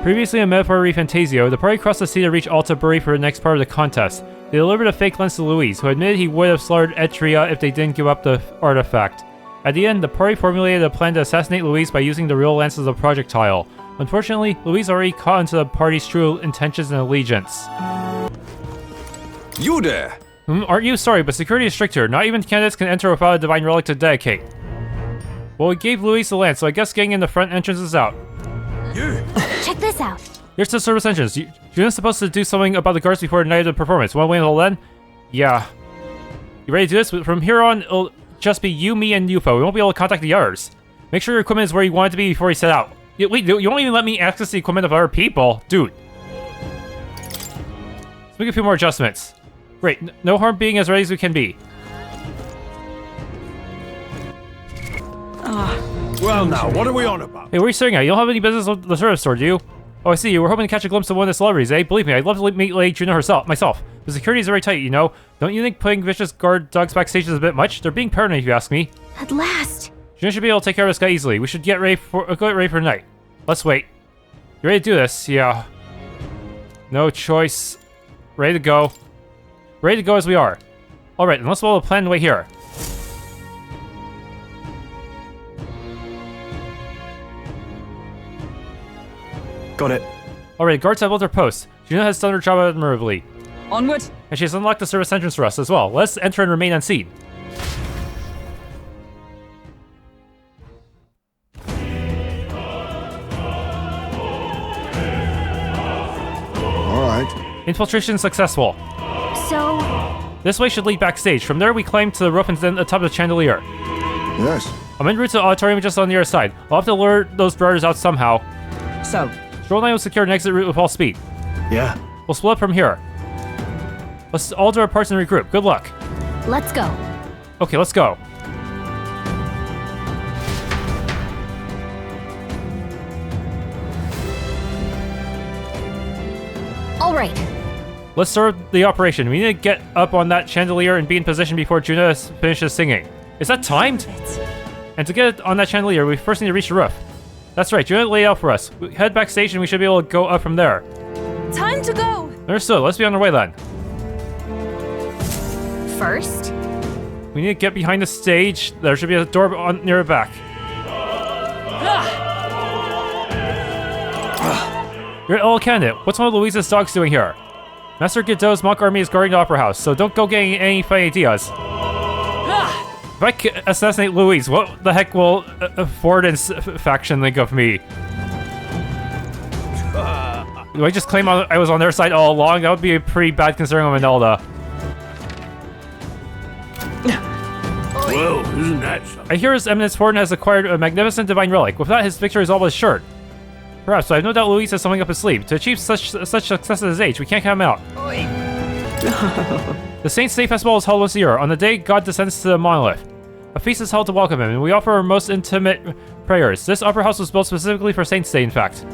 Previously on Metaphor ReFantazio, the party crossed the sea to reach Alta Buri for the next part of the contest. They delivered a fake lens to Louis, who admitted he would have slaughtered Etria if they didn't give up the artifact. At the end, the party formulated a plan to assassinate Louis by using the real lens as a projectile. Unfortunately, Louis already caught into the party's true intentions and allegiance. You there! Aren't you? Sorry, but security is strict here. Not even candidates can enter without a divine relic to dedicate. Well, we gave Louis the lens, so I guess getting in the front entrance is out. You! Check this out. Here's the service entrance. You're supposed to do something about the guards before the night of the performance. Wanna wait until then? Yeah. You ready to do this? From here on, it'll just be you, me, and UFO. We won't be able to contact the others. Make sure your equipment is where you want it to be before you set out. Wait, you won't even let me access the equipment of other people? Dude. Let's make a few more adjustments. Great, no harm being as ready as we can be. Well now, what are we on about? Hey, what are you staring at? You don't have any business with the service store, do you? Oh, I see. You were hoping to catch a glimpse of one of the celebrities, eh? Believe me, I'd love to meet Lady Juno myself. The security is very tight, you know. Don't you think putting vicious guard dogs backstage is a bit much? They're being paranoid, if you ask me. At last. Juno should be able to take care of this guy easily. We should get ready for tonight. Let's wait. You ready to do this? Yeah. No choice. Ready to go. Ready to go as we are. Alright, then let's follow the plan and wait here. Got it. Alright, guards have left their posts. Juno has done her job admirably. Onward. And she has unlocked the service entrance for us as well. Let's enter and remain unseen. Alright. Infiltration successful. So... This way should lead backstage. From there we climb to the roof and then atop the chandelier. Yes. I'm en route to the auditorium just on the other side. I'll have to lure those brothers out somehow. So, Stroll and I will secure an exit route with all speed. Yeah. We'll split up from here. Let's all do our parts and regroup. Good luck. let's go. Okay, let's go. All right. Let's start the operation. We need to get up on that chandelier and be in position before Juno finishes singing. Is that timed? And to get on that chandelier, we first need to reach the roof. That's right, Juno laid out for us. We head backstage and we should be able to go up from there. Time to go! Understood, let's be on our way then. First, We need to get behind the stage. There should be a door near the back. You're all candidate. What's one of Louise's dogs doing here? Master Godot's mock army is guarding the opera house, so don't go getting any funny ideas. If I assassinate Louise, what the heck will Ford and faction think of me? Do I just claim I was on their side all along? That would be pretty bad considering I'm an Elda. Whoa, isn't that something? I hear His Eminence Ford has acquired a magnificent divine relic. With that, his victory is almost assured. Perhaps, but I have no doubt Louise has something up his sleeve. To achieve such success at his age, we can't count him out. The Saints' Day Festival is held once a year, on the day God descends to the monolith. A feast is held to welcome him, and we offer our most intimate prayers. This opera house was built specifically for Saints' Day, in fact.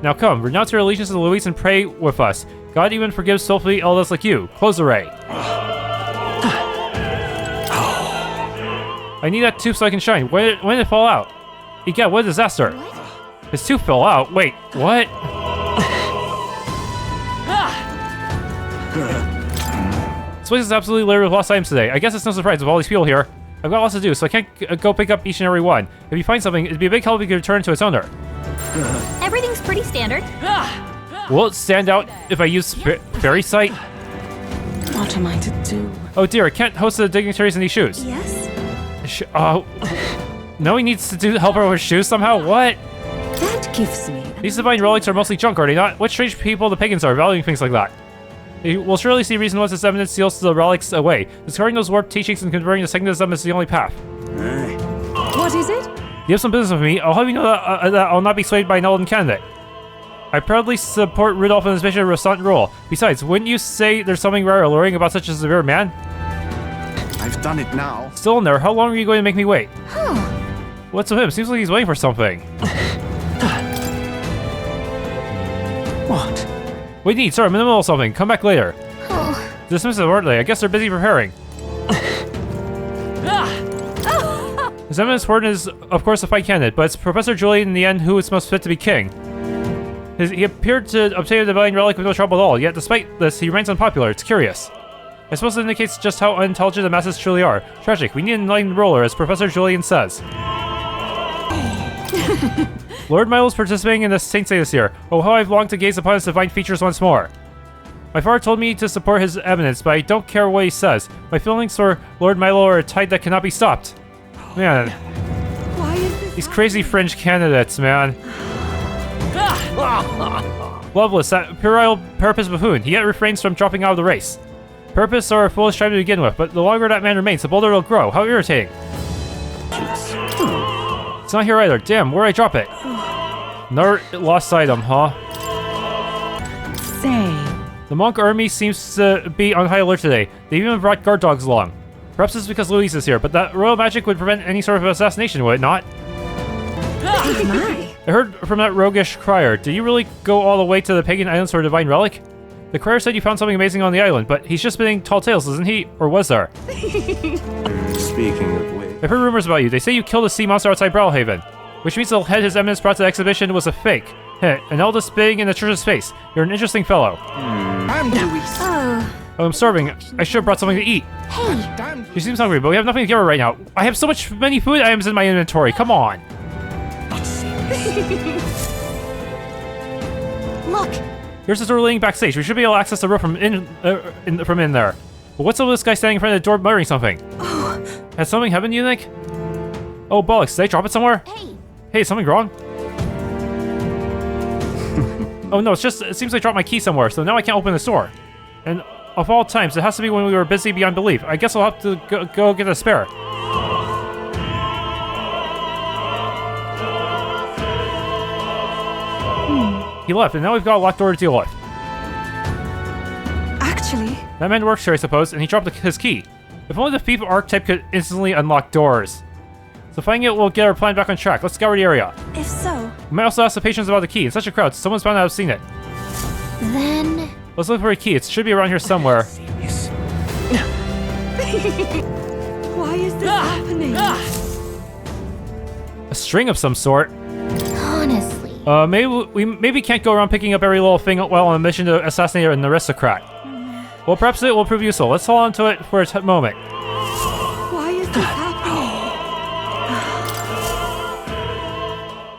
Now come, renounce your allegiance to Louise and pray with us. God even forgives filthy Eldas like you. Close the ray. I need that tooth so I can shine. When did it fall out? Egad, what a disaster. His tooth fell out. Wait, what? This place is absolutely littered with lost items today. I guess it's no surprise with all these people here. I've got lots to do, so I can't go pick up each and every one. If you find something, it'd be a big help if you could return it to its owner. everything's pretty standard. Will it stand out if I use fairy sight? What am I to do? Oh dear, I can't host the dignitaries in these shoes. Yes? No, he needs to help her with shoes somehow? What? That gives me... These divine relics are mostly junk, are they not? What strange people the pagans are valuing things like that? They will surely see reason once this evidence seals the relics away. Discarding those warped teachings and converting to Satanism is the only path. What is it? You have some business with me. I'll have you know that I'll not be swayed by an Elden candidate. I proudly support Rudolph in his mission of Rosant rule. Besides, wouldn't you say there's something rather alluring about such a severe man? I've done it now. Still in there. How long are you going to make me wait? Huh. What's with him? Seems like he's waiting for something. What? Wait, need, sorry, I'm in the middle of something. Come back later. Oh. Dismiss it orderly. I guess they're busy preparing. His Eminence Warden is, of course, a fight candidate, but it's Professor Julian in the end who is most fit to be king. He appeared to obtain a divine relic with no trouble at all, yet despite this, he remains unpopular. It's curious. I suppose it indicates just how unintelligent the masses truly are. Tragic. We need an enlightened ruler, as Professor Julian says. Lord Milo's participating in the Saint Day this year. Oh, how I've longed to gaze upon his divine features once more. My father told me to support his eminence, but I don't care what he says. My feelings for Lord Milo are a tide that cannot be stopped. Man. Why is this These crazy fringe candidates, man. Loveless, that puerile purpose buffoon. He yet refrains from dropping out of the race. Purpose are a foolish try to begin with, but the longer that man remains, the bolder it'll grow. How irritating. It's not here either. Damn, where'd I drop it? Another lost item, huh? Say. The monk army seems to be on high alert today. They even brought guard dogs along. Perhaps it's because Louis is here, but that royal magic would prevent any sort of assassination, would it not? My. I heard from that roguish crier. Did you really go all the way to the pagan islands for a divine relic? The crier said you found something amazing on the island, but he's just spinning tall tales, isn't he? Or was there? Speaking of which... I've heard rumors about you. They say you killed a sea monster outside Brawlhaven, which means the head his eminence brought to the exhibition was a fake. Heh, an Elda spitting in the church's face. You're an interesting fellow. I'm Louis. Oh, Oh, I'm starving. I should have brought something to eat. hey. She seems hungry, but we have nothing to give her right now. I have so many food items in my inventory. Come on. Look, Here's the door leading backstage. We should be able to access the roof from in there. But what's up with this guy standing in front of the door muttering something? Has something happened, you think? Oh, bollocks. Did I drop it somewhere? hey. Hey, is something wrong? Oh no, it seems I dropped my key somewhere, so now I can't open this door. And of all times, it has to be when we were busy beyond belief. I guess I'll have to go get a spare. He left, and now we've got a locked door to deal with. Actually, That man works here, I suppose, and he dropped his key. If only the thief archetype could instantly unlock doors. So finding it will get our plan back on track. Let's scour the area. if so, We might also ask the patrons about the key. In such a crowd, someone's bound to have seen it. Then, Let's look for a key. It should be around here somewhere. why is this happening? A string of some sort. honestly. Maybe can't go around picking up every little thing while on a mission to assassinate an aristocrat. Well, perhaps it will prove useful. Let's hold on to it for a moment. Why is this happening?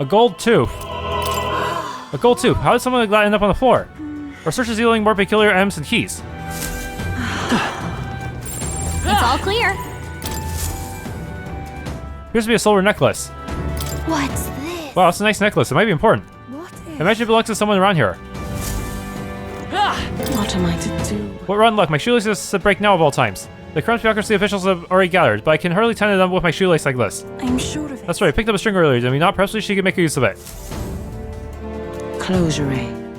A gold tooth. A gold tooth. How did someone like that end up on the floor? Our search is yielding more peculiar items and keys. It's all clear. Appears to be a silver necklace. What's this? Wow, it's a nice necklace. It might be important. What I imagine it belongs to someone around here. What am I to do? What rotten luck. My shoelace is to break now of all times. The current bureaucracy officials have already gathered, but I can hardly tie them with my shoelace like this. I'm sure of it. That's right, I picked up a string earlier, did we not? Perhaps she could make use of it. Closure.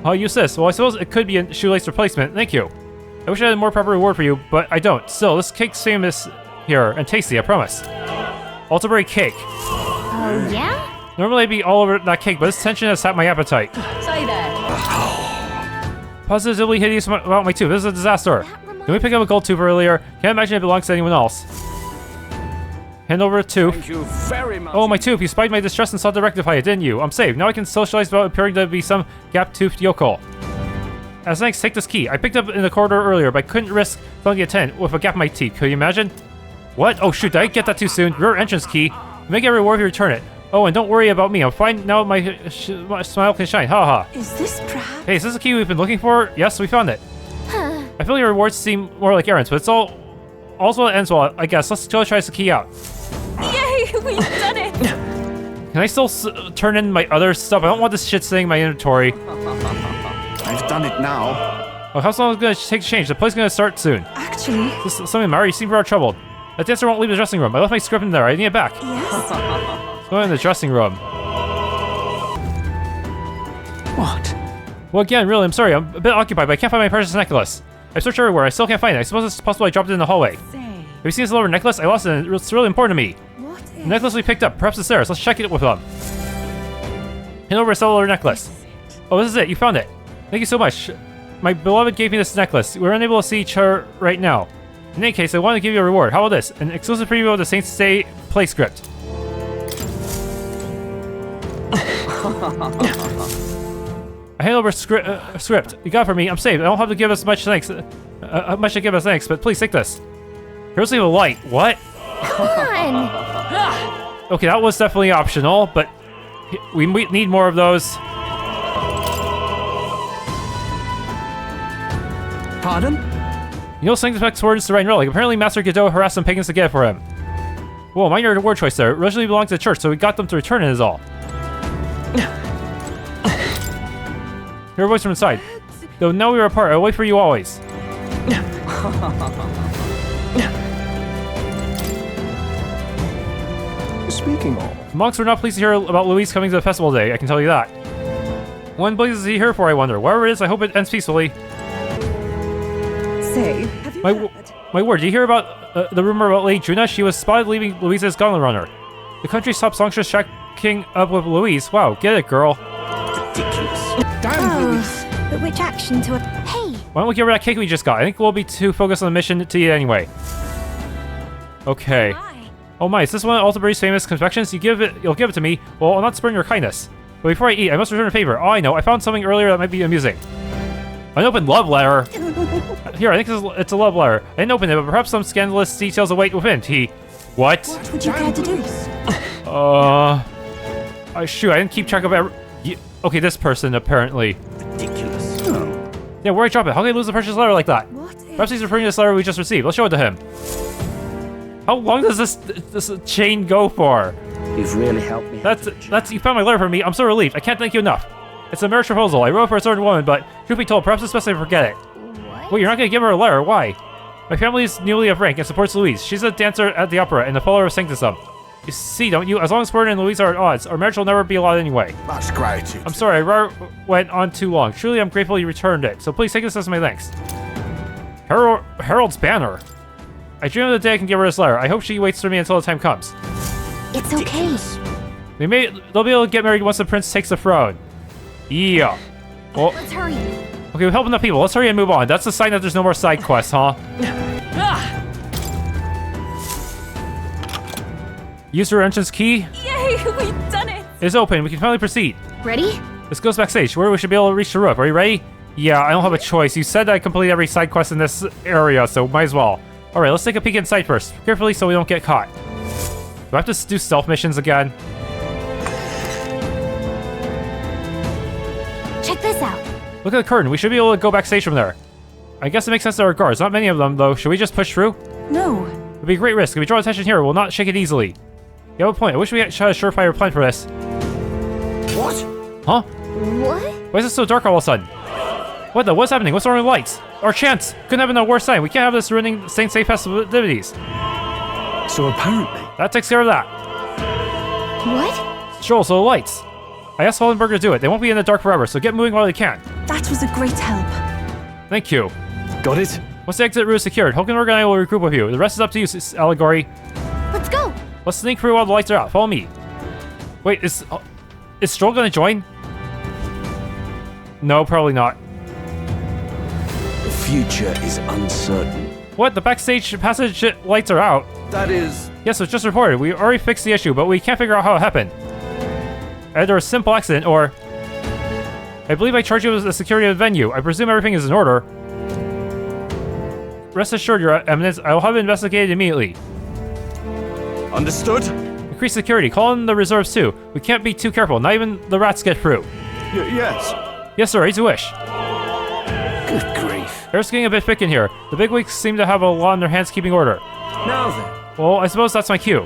I'll use this. Well, I suppose it could be a shoelace replacement. Thank you. I wish I had a more proper reward for you, but I don't. Still, this cake's famous here, and tasty, I promise. Elderberry cake. Oh, yeah? Normally I'd be all over that cake, but this tension has sapped my appetite. Say that. Positively hideous about my tooth. This is a disaster. Did we pick up a gold tooth earlier? Can't imagine it belongs to anyone else. Hand over a tooth. Thank you very much. Oh, my tooth. You spied my distress and sought to rectify it, didn't you? I'm saved. Now I can socialize without appearing to be some gap-toothed yokel. As thanks, take this key. I picked up in the corridor earlier, but I couldn't risk telling the attendant with a gap in my teeth. Could you imagine? What? Oh, shoot. Did I get that too soon? Your entrance key. You may get a reward if you return it. Oh, and don't worry about me. I'm fine now. My smile can shine. Ha ha. Is this perhaps? Hey, is this the key we've been looking for? Yes, we found it. I feel your rewards seem more like errands, but it's all's well that ends well, I guess. Let's go try the key out. Yay! We've done it! Can I still turn in my other stuff? I don't want this shit sitting in my inventory. I've done it now. Oh, how long is it going to take to change? The play's going to start soon. Actually, This is something, Mary. You seem rather troubled. That dancer won't leave the dressing room. I left my script in there. I need it back. yes. Let's go in the dressing room. What? Well, again, really, I'm sorry. I'm a bit occupied, but I can't find my precious necklace. I've searched everywhere. I still can't find it. I suppose it's possible I dropped it in the hallway. Say. Have you seen this silver necklace? I lost it, and it's really important to me. What The is? necklace we picked up. Perhaps it's theirs. Let's check it with them. Hand over a silver necklace. Oh, this is it. You found it. Thank you so much. My beloved gave me this necklace. We're unable to see each other right now. In any case, I want to give you a reward. How about this? An exclusive preview of the Saints Day play script. I hand over script. You got it for me. I'm safe. I don't have to give us much thanks. Much to give us thanks, but please take this. Here's the light. What? Come on. Okay, that was definitely optional, but we need more of those. Pardon? You know, Sanctifex words to Rhine Relic. Apparently, Master Godot harassed some pagans to get it for him. Whoa, minor word choice there. It originally belonged to the church, so we got them to return it is all. Hear a voice from inside. Though now we are apart, I'll wait for you always. Speaking of, Monks were not pleased to hear about Louis coming to the festival today, I can tell you that. When blaze is he here for, I wonder? Wherever it is, I hope it ends peacefully. Say, have you heard? My word, did you hear about the rumor about Lady Juna? She was spotted leaving Louise's Gauntlet Runner. The country's top songstress shacking up with Louise. Wow, get it, girl. ridiculous. Damn, Louis. But which action to... Hey! Why don't we get rid of that cake we just got? I think we'll be too focused on the mission to eat anyway. Okay. Hi. Oh my, is this one of Altabury's famous confections? You'll give it to me. Well, I'll not spurn your kindness. But before I eat, I must return a favor. Oh, I know. I found something earlier that might be amusing. An open love letter. Here, I think it's a love letter. I didn't open it, but perhaps some scandalous details await within. What? What would you care to do? Shoot, I didn't keep track of okay, this person, apparently. Ridiculous. Yeah, where'd I drop it? How can I lose a precious letter like that? What if... Perhaps he's referring to this letter we just received. Let's show it to him. How long does this chain go for? You've really helped me. That's you found my letter for me. I'm so relieved. I can't thank you enough. It's a marriage proposal. I wrote for a certain woman, but truth be told, perhaps it's best I forget it. What? Wait, you're not gonna give her a letter? Why? My family is newly of rank and supports Louise. She's a dancer at the opera and a follower of Sanctism. You see, don't you? As long as Fern and Louise are at odds, our marriage will never be allowed anyway. Much gratitude. I'm sorry, I went on too long. Truly, I'm grateful you returned it. So please take this as my thanks. Harold's banner. I dream of the day I can give her this letter. I hope she waits for me until the time comes. It's okay. They'll be able to get married once the prince takes the throne. Yeah. Well, Let's hurry. okay, we're helping the people. Let's hurry and move on. That's a sign that there's no more side quests, huh? Use your entrance key. Yay, we've done it! It's open. We can finally proceed. Ready? This goes backstage, where we should be able to reach the roof. Are you ready? Yeah, I don't have a choice. You said I complete every side quest in this area, so might as well. Alright, let's take a peek inside first. Carefully so we don't get caught. Do I have to do stealth missions again? Check this out. Look at the curtain. We should be able to go backstage from there. I guess it makes sense there are guards. Not many of them, though. Should we just push through? No. It'd be a great risk. If we draw attention here, we'll not shake it easily. You have a point. I wish we had a surefire plan for this. What? Huh? What? Why is it so dark all of a sudden? What's happening? What's wrong with the lights? Our chance! Couldn't have been a worse sign. We can't have this ruining Saint Safe festivities. So apparently, That takes care of that. What? Sure, so the lights. I asked Hollenberg to do it. They won't be in the dark forever, so get moving while they can. That was a great help. Thank you. got it. Once the exit route is secured, Hulkenberg and I will regroup with you. The rest is up to you, Allegory. Let's go. Let's sneak through while the lights are out. Follow me. Wait, is Stroll gonna join? No, probably not. The future is uncertain. What? The backstage passage lights are out. That is... Yes, it's just reported. We already fixed the issue, but we can't figure out how it happened. Either a simple accident or... I believe I charged you with the security of the venue. I presume everything is in order. Rest assured, Your Eminence, I will have it investigated immediately. Understood? Increase security. Call in the reserves too. We can't be too careful. Not even the rats get through. Yes. Yes, sir. As you wish. Good grief. Air's getting a bit thick in here. The bigwigs seem to have a lot on their hands keeping order. Now then. Well, I suppose that's my cue.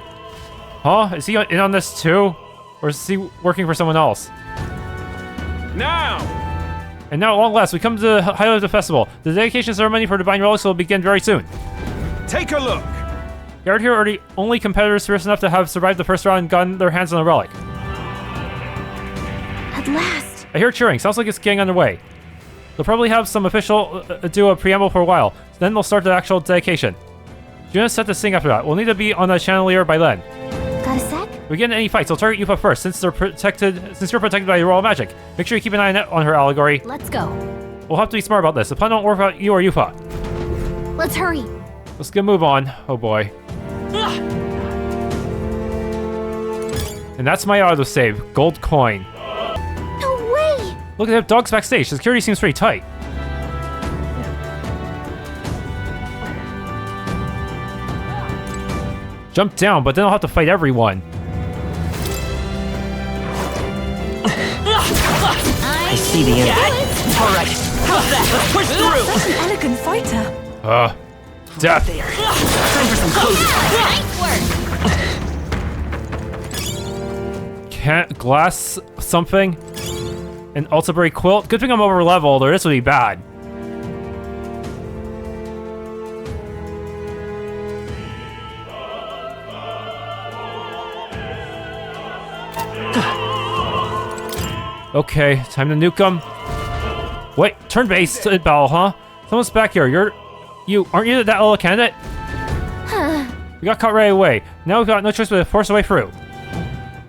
Huh? Is he in on this too? Or is he working for someone else? Now! And now, at long last, we come to the highlight of the festival. The dedication ceremony for Divine Relics will begin very soon. Take a look. Guard here are the only competitors fierce enough to have survived the first round and gotten their hands on the relic. At last. I hear cheering. Sounds like it's getting underway. They'll probably have some official do a preamble for a while. Then they'll start the actual dedication. Juna's set to sing after that. We'll need to be on the chandelier by then. Got a sec? If we get into any fights, they'll target Yufa first, since you're protected by royal magic. Make sure you keep an eye on her, Allegory. Let's go. We'll have to be smart about this. The plan won't work out you or Yufa. Let's hurry. Let's get a move on. Oh boy. And that's my autosave. Gold coin. No way. Look at that, dogs backstage. Security seems pretty tight. Jump down, but then I'll have to fight everyone. I see the end. All right. How's that? Let's push through. Such an elegant fighter. Death. There. Time for some closing. Nice work. Can't glass something? An Altabury quilt? Good thing I'm over leveled, or this would be bad. Okay, time to nuke him. Wait, turn-based battle, huh? Someone's back here. Aren't you that little candidate? We got caught right away. Now we've got no choice but to force our way through.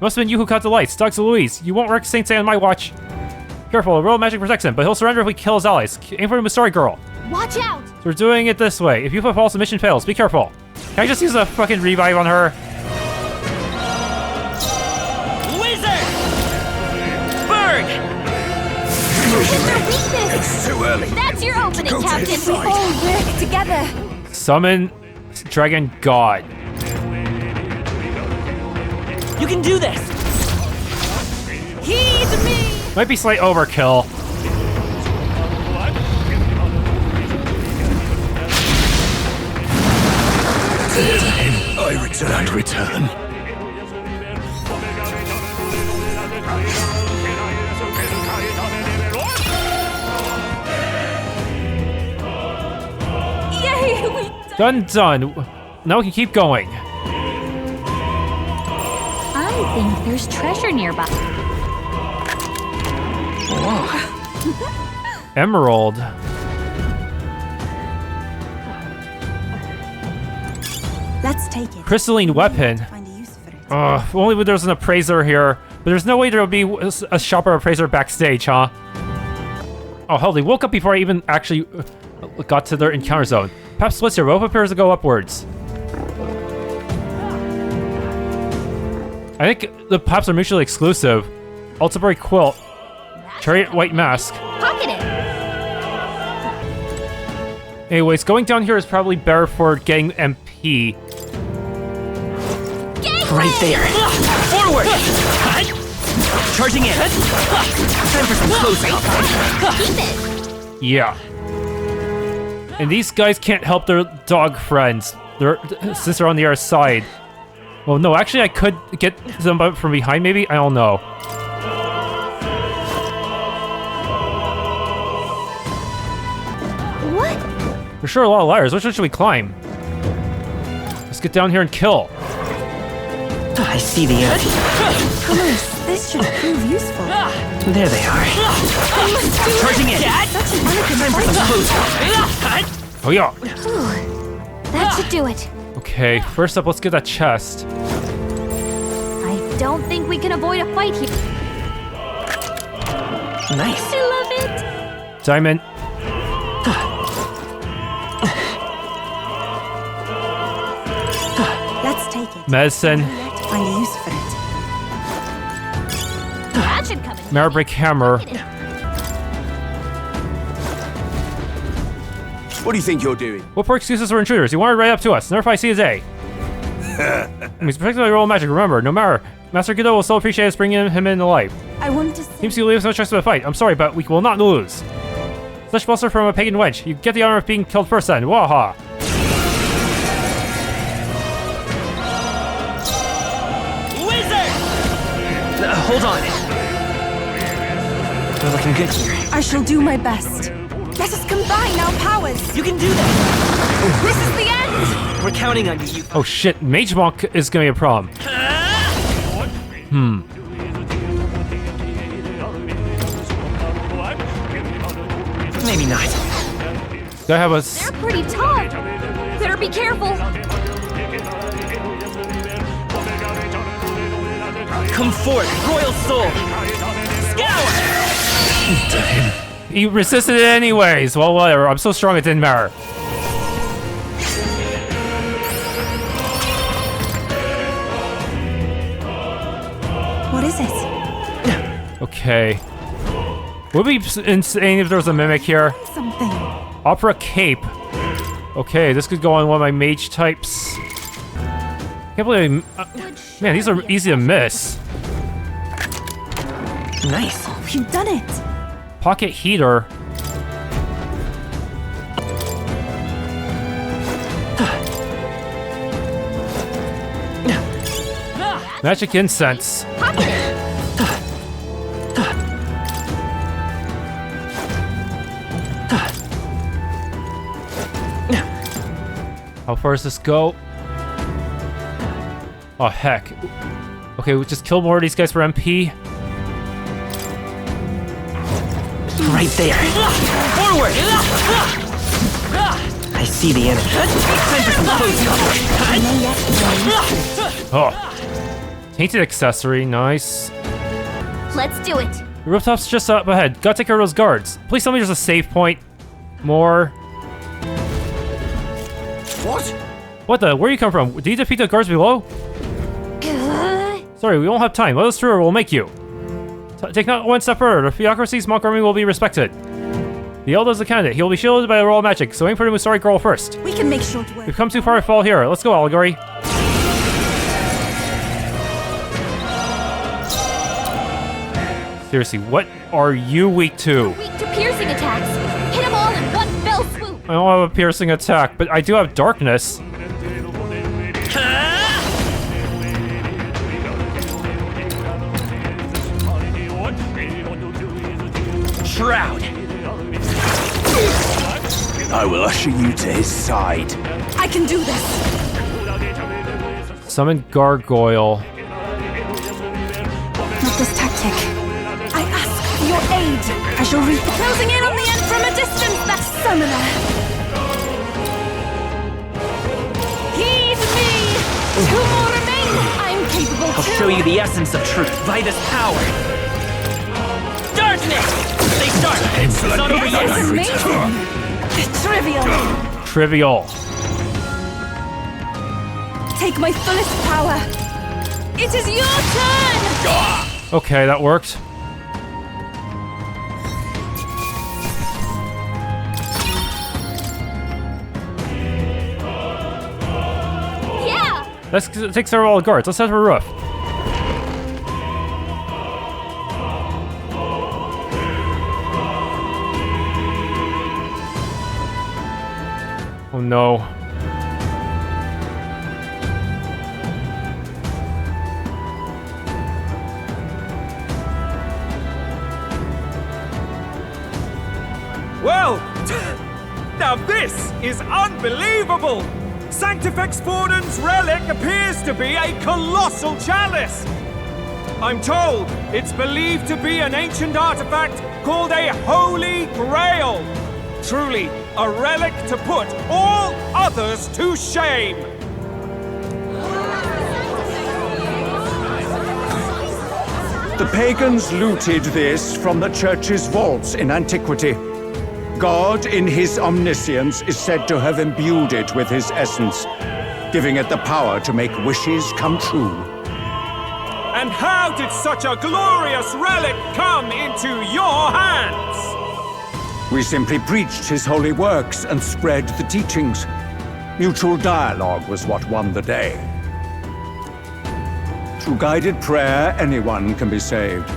Must have been you who caught the lights. Dogs Louis. You won't wreck Saint Seiya on my watch. Careful, a royal magic protects him, but he'll surrender if we kill his allies. Aim for the Missouri girl. Watch out! So we're doing it this way. If you fall false, the mission fails. Be careful. Can I just use a fucking revive on her? Wizard! Bird! Hit their weakness! It's too early. That's your opening, Captain! We all work together. Summon Dragon God. You can do this. Heed me. Might be slight overkill. I return. Yay, we Done. Now we can keep going. I think there's treasure nearby. Emerald. Let's take it. Crystalline weapon. Find a use for it. If only there was an appraiser here. But there's no way there would be a shopper appraiser backstage, huh? Oh, hell, they woke up before I even actually got to their encounter zone. Perhaps splits here, both appears to go upwards. I think the paths are mutually exclusive. Altabury quilt. Chariot white mask. Pocket it! Anyways, going down here is probably better for getting MP. Right there. Forward! Charging in. Time for some closing. Keep it! Yeah. And these guys can't help their dog friends. Since they're on the other side. Well, no, actually I could get them up from behind maybe? I don't know. What? There's sure a lot of ladders. Which one should we climb? Let's get down here and kill. I see the end. Thomas, this should prove useful. There they are. Charging in. Such an elegant Time for some fighter. closing. Oh yeah. That should do it. Okay, first up, let's get that chest. I don't think we can avoid a fight here. Nice. I love it. Diamond. Let's take it. Medicine. Find a use for it. That should come in. Marabrick hammer. What do you think you're doing? What for excuses for intruders? You wanted right up to us. Never if I see his A. I mean, particularly roll magic. Remember, no matter. Master Guido will still appreciate us bringing him into life. I want to see. Seems you leave us no choice but to fight. I'm sorry, but we will not lose. Such bluster from a pagan wench. You get the honor of being killed first then. Waha. Wizard! Hold on. We're looking good here. I shall do my best. Let us combine our powers. You can do that. This is the end. We're counting on you. Oh shit, Mage Monk is gonna be a problem. Maybe not. Do I have a... They're pretty tough. Better be careful. Come forth, Royal Soul. Scour! He resisted it anyways. Well, whatever. I'm so strong it didn't matter. What is it? Okay. Would be insane if there was a mimic here. Something. Opera Cape. Okay, this could go on one of my mage types. Can't believe man, these are easy to miss. Nice. Oh, you've done it. Pocket heater. Magic incense. How far does this go? Oh, heck. Okay, we'll just kill more of these guys for MP. Right there. Forward! I see the enemy. Time for some close combat. Oh. Tainted accessory, nice. Let's do it. The rooftop's just up ahead. Gotta take care of those guards. Please tell me there's a save point. More. What? What the? Where you come from? Did you defeat the guards below? Sorry, we won't have time. Let us through or we'll make you. Take not one step further. The theocracy's monk army will be respected. The Elda is the candidate. He will be shielded by the royal magic, so aim for the Musari girl first. We can make short work. We've come too far to fall here. Let's go, Allegory. Seriously, what are you weak to? Weak to piercing attacks. Hit them all in one fell swoop. I don't have a piercing attack, but I do have darkness. Shroud. I will usher you to his side. I can do this. Summon Gargoyle. Not this tactic. I ask for your aid. I shall reap closing in on the end from a distance. That summoner. Heed me. Two more remain. I'm capable I'll too. show you the essence of truth by this power. Darkness! They start! It's not over yet! Amazing. Trivial. Trivial. Take my fullest power. It is your turn. Okay, that worked. Yeah. Let's take several of all the guards. Let's head for the roof. Oh no. Well, now this is unbelievable! Sanctifex Forden's relic appears to be a colossal chalice! I'm told it's believed to be an ancient artifact called a Holy Grail! Truly, a relic to put all others to shame! The pagans looted this from the church's vaults in antiquity. God, in his omniscience, is said to have imbued it with his essence, giving it the power to make wishes come true. And how did such a glorious relic come into your hands? We simply preached his holy works and spread the teachings. Mutual dialogue was what won the day. Through guided prayer, anyone can be saved,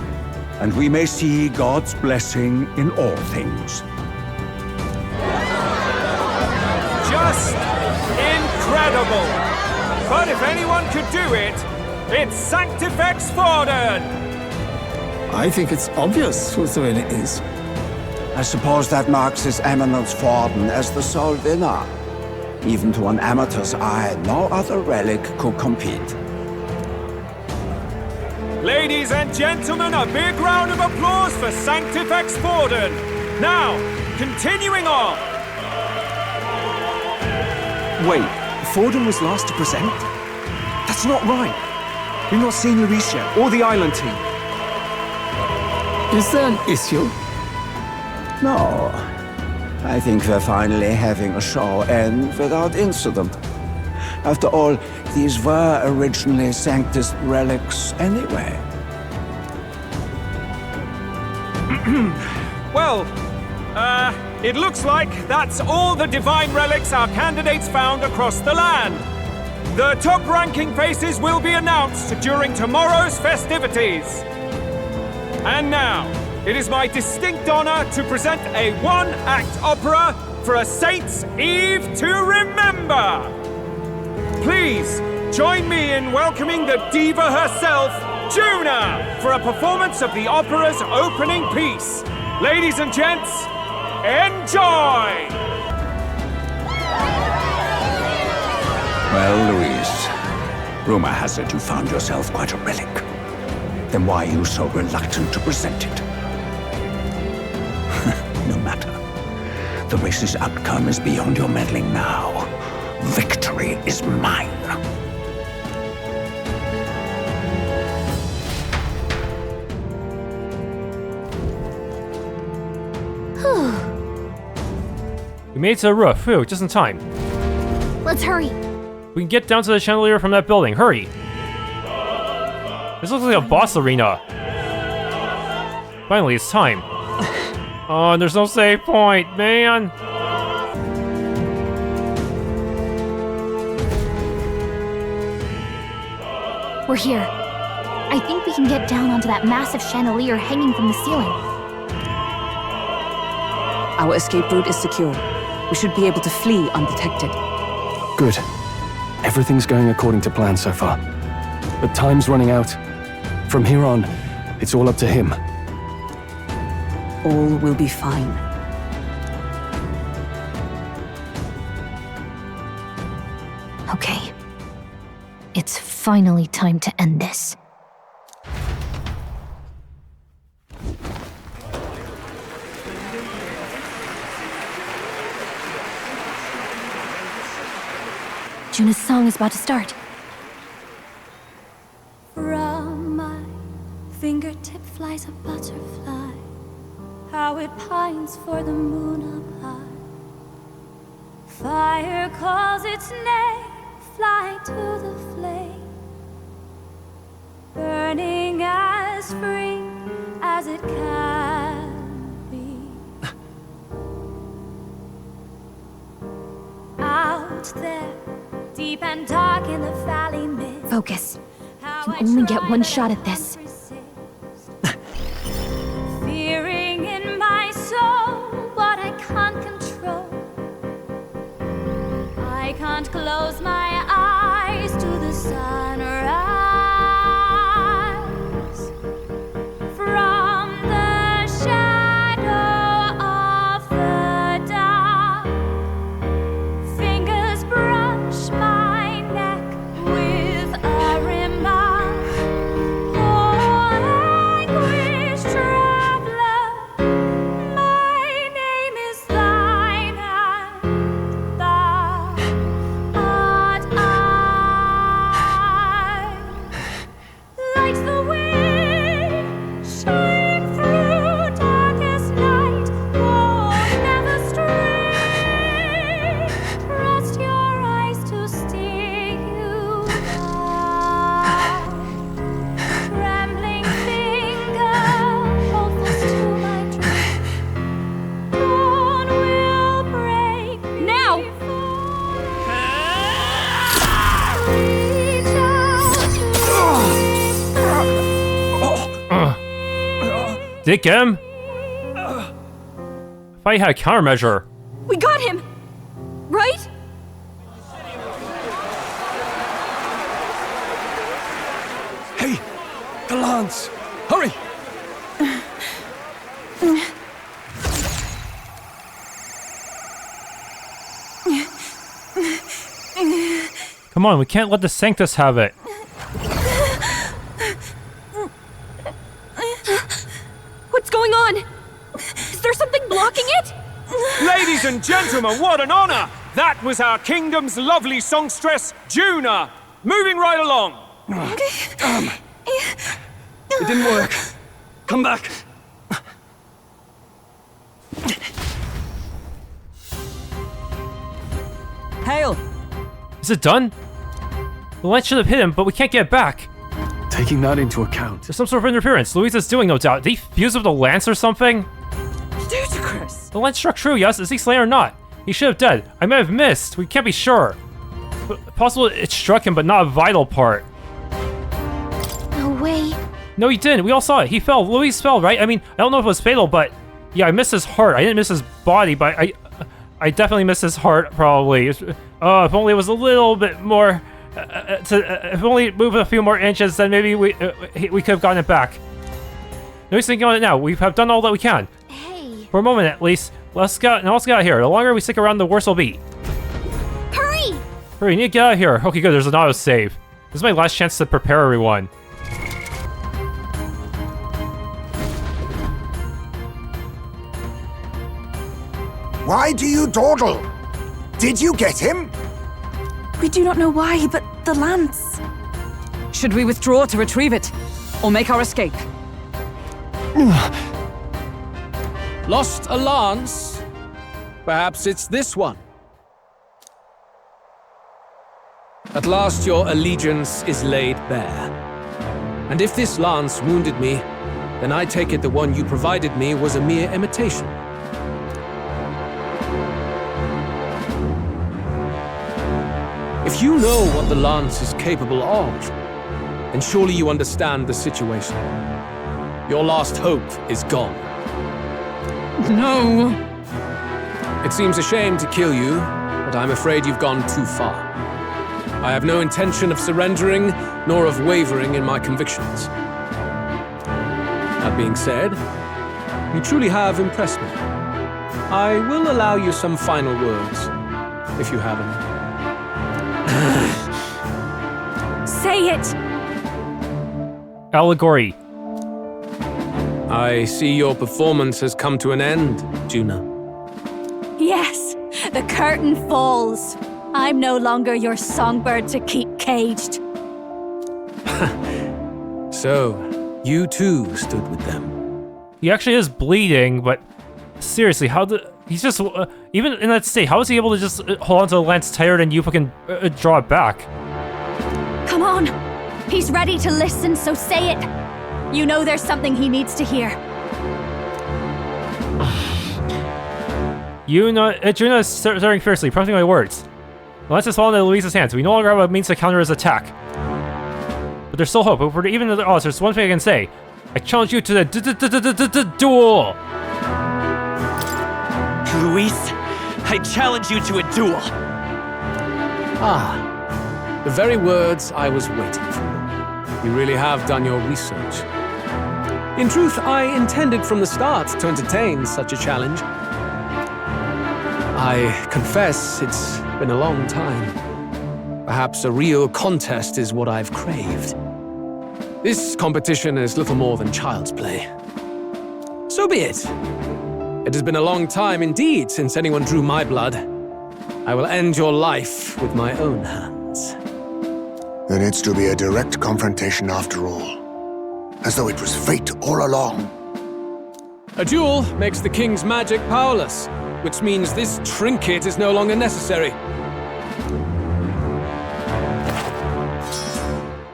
and we may see God's blessing in all things. Just incredible! But if anyone could do it, it's Sanctifex Forden! I think it's obvious who the winner is. I suppose that marks His Eminence Forden as the sole winner. Even to an amateur's eye, no other relic could compete. Ladies and gentlemen, a big round of applause for Sanctifex Forden! Now, continuing on! Wait, Forden was last to present? That's not right! We've not seen Louis yet, or the island team. Is there an issue? No. I think we're finally having a show end without incident. After all, these were originally Sanctus relics anyway. Well, it looks like that's all the divine relics our candidates found across the land. The top-ranking faces will be announced during tomorrow's festivities. And now, it is my distinct honor to present a one-act opera for a Saint's Eve to remember. Please, join me in welcoming the diva herself, Juna, for a performance of the opera's opening piece. Ladies and gents, enjoy! Well, Louise, rumor has it you found yourself quite a relic. Then why are you so reluctant to present it? No matter. The race's outcome is beyond your meddling now. Victory is mine. We made it to the roof. Phew, just in time. Let's hurry. We can get down to the chandelier from that building. Hurry! This looks like a boss arena. Finally, it's time. Oh, there's no save point, man! We're here. I think we can get down onto that massive chandelier hanging from the ceiling. Our escape route is secure. We should be able to flee undetected. Good. Everything's going according to plan so far. But time's running out. From here on, it's all up to him. All will be fine. Okay. It's finally time to end this. Juna's song is about to start. From my fingertip flies a butterfly, how it pines for the moon up high. Fire calls its name, fly to the flame, burning as free as it can be. Out there, deep and dark in the valley mist. Focus. You can only get one shot at this. Fearing in my soul what I can't control. I can't close my eyes to the sunrise. From the shadow of the dark, fingers brush my neck with a remark. Oh, anguish traveler, my name is thine, and thou art I. Like the wind, shine through darkest night. Oh, never stray. Trust your eyes to steer you by. Trembling finger, hold fast to my dream. Dawn will break now. Reach out to Did it get him? If I had a countermeasure. We got him! Right? Hey! The lance! Hurry! Come on, we can't let the Sanctus have it. What's going on? Is there something blocking it? Ladies and gentlemen, what an honor! That was our kingdom's lovely songstress, Juna. Moving right along. It didn't work. Come back. Hail! Is it done? The light should have hit him, but we can't get it back. Taking that into account. There's some sort of interference. Louis is doing, no doubt. Did he fuse with the lance or something? The lance struck true, yes. Is he slain or not? He should have dead. I may have missed. We can't be sure. Possible it struck him, but not a vital part. No way. No, he didn't. We all saw it. He fell. Louis fell, right? I mean, I don't know if it was fatal, but yeah, I missed his heart. I didn't miss his body, but I definitely missed his heart, probably. If only it was a little bit more... if only it moved a few more inches, then maybe we could have gotten it back. No use thinking on it now. We have done all that we can. Hey. For a moment, at least. Let's get out of here. The longer we stick around, the worse it'll be. Hurry! Hurry, we need to get out of here. Okay, good. There's an autosave. This is my last chance to prepare everyone. Why do you dawdle? Did you get him? We do not know why, but the lance. Should we withdraw to retrieve it? Or make our escape? Lost a lance? Perhaps it's this one. At last your allegiance is laid bare. And if this lance wounded me, then I take it the one you provided me was a mere imitation. If you know what the lance is capable of, then surely you understand the situation. Your last hope is gone. No! It seems a shame to kill you, but I'm afraid you've gone too far. I have no intention of surrendering, nor of wavering in my convictions. That being said, you truly have impressed me. I will allow you some final words, if you have any. Say it! Allegory. I see your performance has come to an end, Juna. Yes, the curtain falls. I'm no longer your songbird to keep caged. So, you too stood with them. He actually is bleeding, but seriously, how the... He's just... even in that state, how is he able to just hold onto the lance tighter than you fucking draw it back? Come on! He's ready to listen, so say it! You know there's something he needs to hear. Juna is staring fiercely, prompting my words. The lance has fallen into Louis's hands. We no longer have a means to counter his attack. But there's still hope. But even in the odds, there's one thing I can say. I challenge you to the duel! Louis, I challenge you to a duel. Ah, the very words I was waiting for. You really have done your research. In truth, I intended from the start to entertain such a challenge. I confess it's been a long time. Perhaps a real contest is what I've craved. This competition is little more than child's play. So be it. It has been a long time indeed since anyone drew my blood. I will end your life with my own hands. Then it's to be a direct confrontation after all. As though it was fate all along. A duel makes the king's magic powerless, which means this trinket is no longer necessary.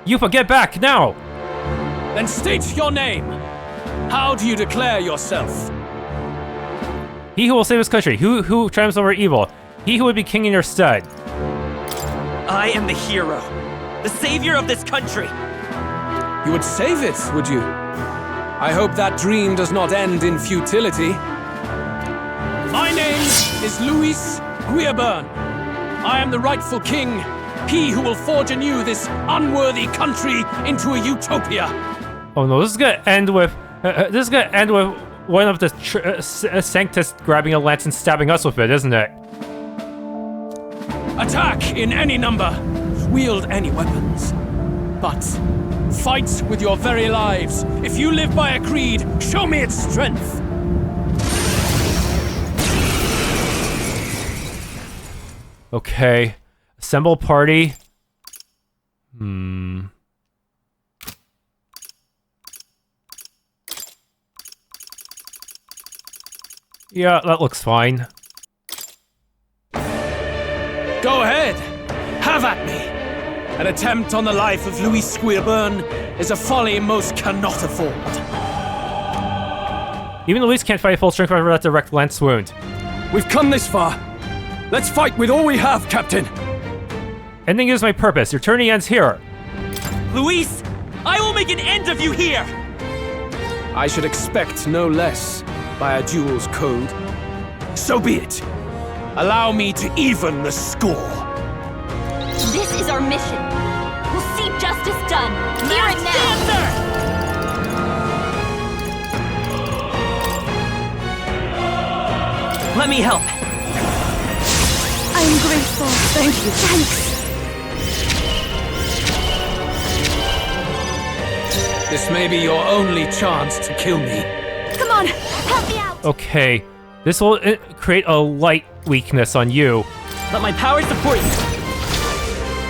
Yupa, get back, now! Then state your name. How do you declare yourself? He who will save his country, who triumphs over evil, he who would be king in your stead. I am the hero, the savior of this country. You would save it, would you? I hope that dream does not end in futility. My name is Louis Guiabern. I am the rightful king, he who will forge anew this unworthy country into a utopia. Oh no, this is gonna end with one of the Sanctus grabbing a lance and stabbing us with it, isn't it? Attack in any number, wield any weapons. But fight with your very lives. If you live by a creed, show me its strength. Okay. Assemble party. Yeah, that looks fine. Go ahead. Have at me. An attempt on the life of Louis Guiabern is a folly most cannot afford. Even Louis can't fight full strength over that direct lance wound. We've come this far. Let's fight with all we have, Captain. Ending is my purpose. Your tourney ends here. Luis, I will make an end of you here! I should expect no less by a duel's code. So be it. Allow me to even the score. This is our mission. We'll see justice done, here and now. Let me help. I'm grateful. Thank you. Thanks. This may be your only chance to kill me. Come on, help me out. Okay, this will create a light weakness on you. Let my power support you.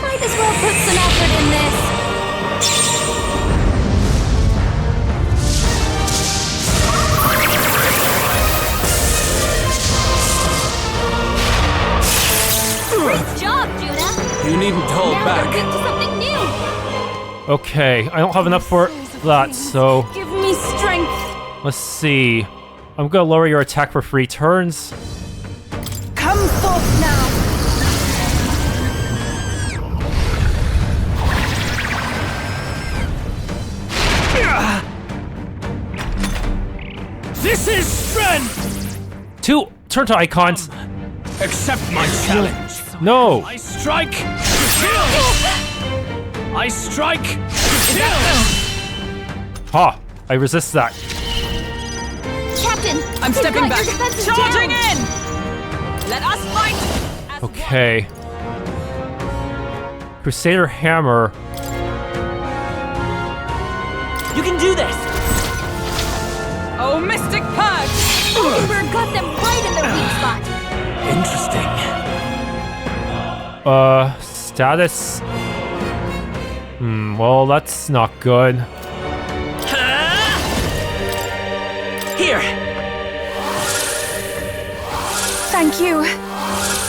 Might as well put some effort in this. Great job, Judah. You needn't hold now back. We're good to something new. Okay, I don't have enough for that, so Give me strength. let's see. I'm gonna lower your attack for 3 turns. Come forth now. This is strength! 2 turn to icons. Accept my challenge. No. I strike to kill! I strike to kill! Ha! I resist that. Captain, I'm they've stepping got back. your defenses Charging down. in! Let us fight! Okay. Crusader Hammer. You can do this! Oh, Mystic Purge! Oliver got them right in their weak spot. Interesting. Status. Well, that's not good. Here! Thank you.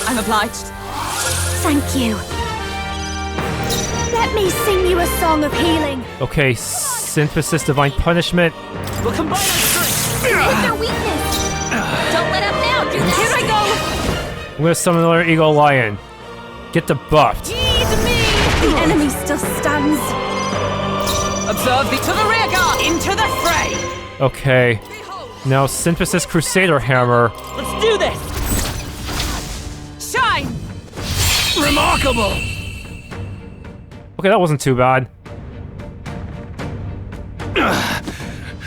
I'm obliged. Thank you. Let me sing you a song of healing. Okay, Synthesis Divine Punishment. We'll combine our strength! Hit their weakness. Don't let up now, Judah. Here I go! I'm gonna summon another Eagle Lion. Get debuffed. Heed me! The enemy still stands. Observe thee to the rear guard! Into the fray! Okay. Now Synthesis Crusader Hammer. Let's do this! Shine! Remarkable! Okay, that wasn't too bad.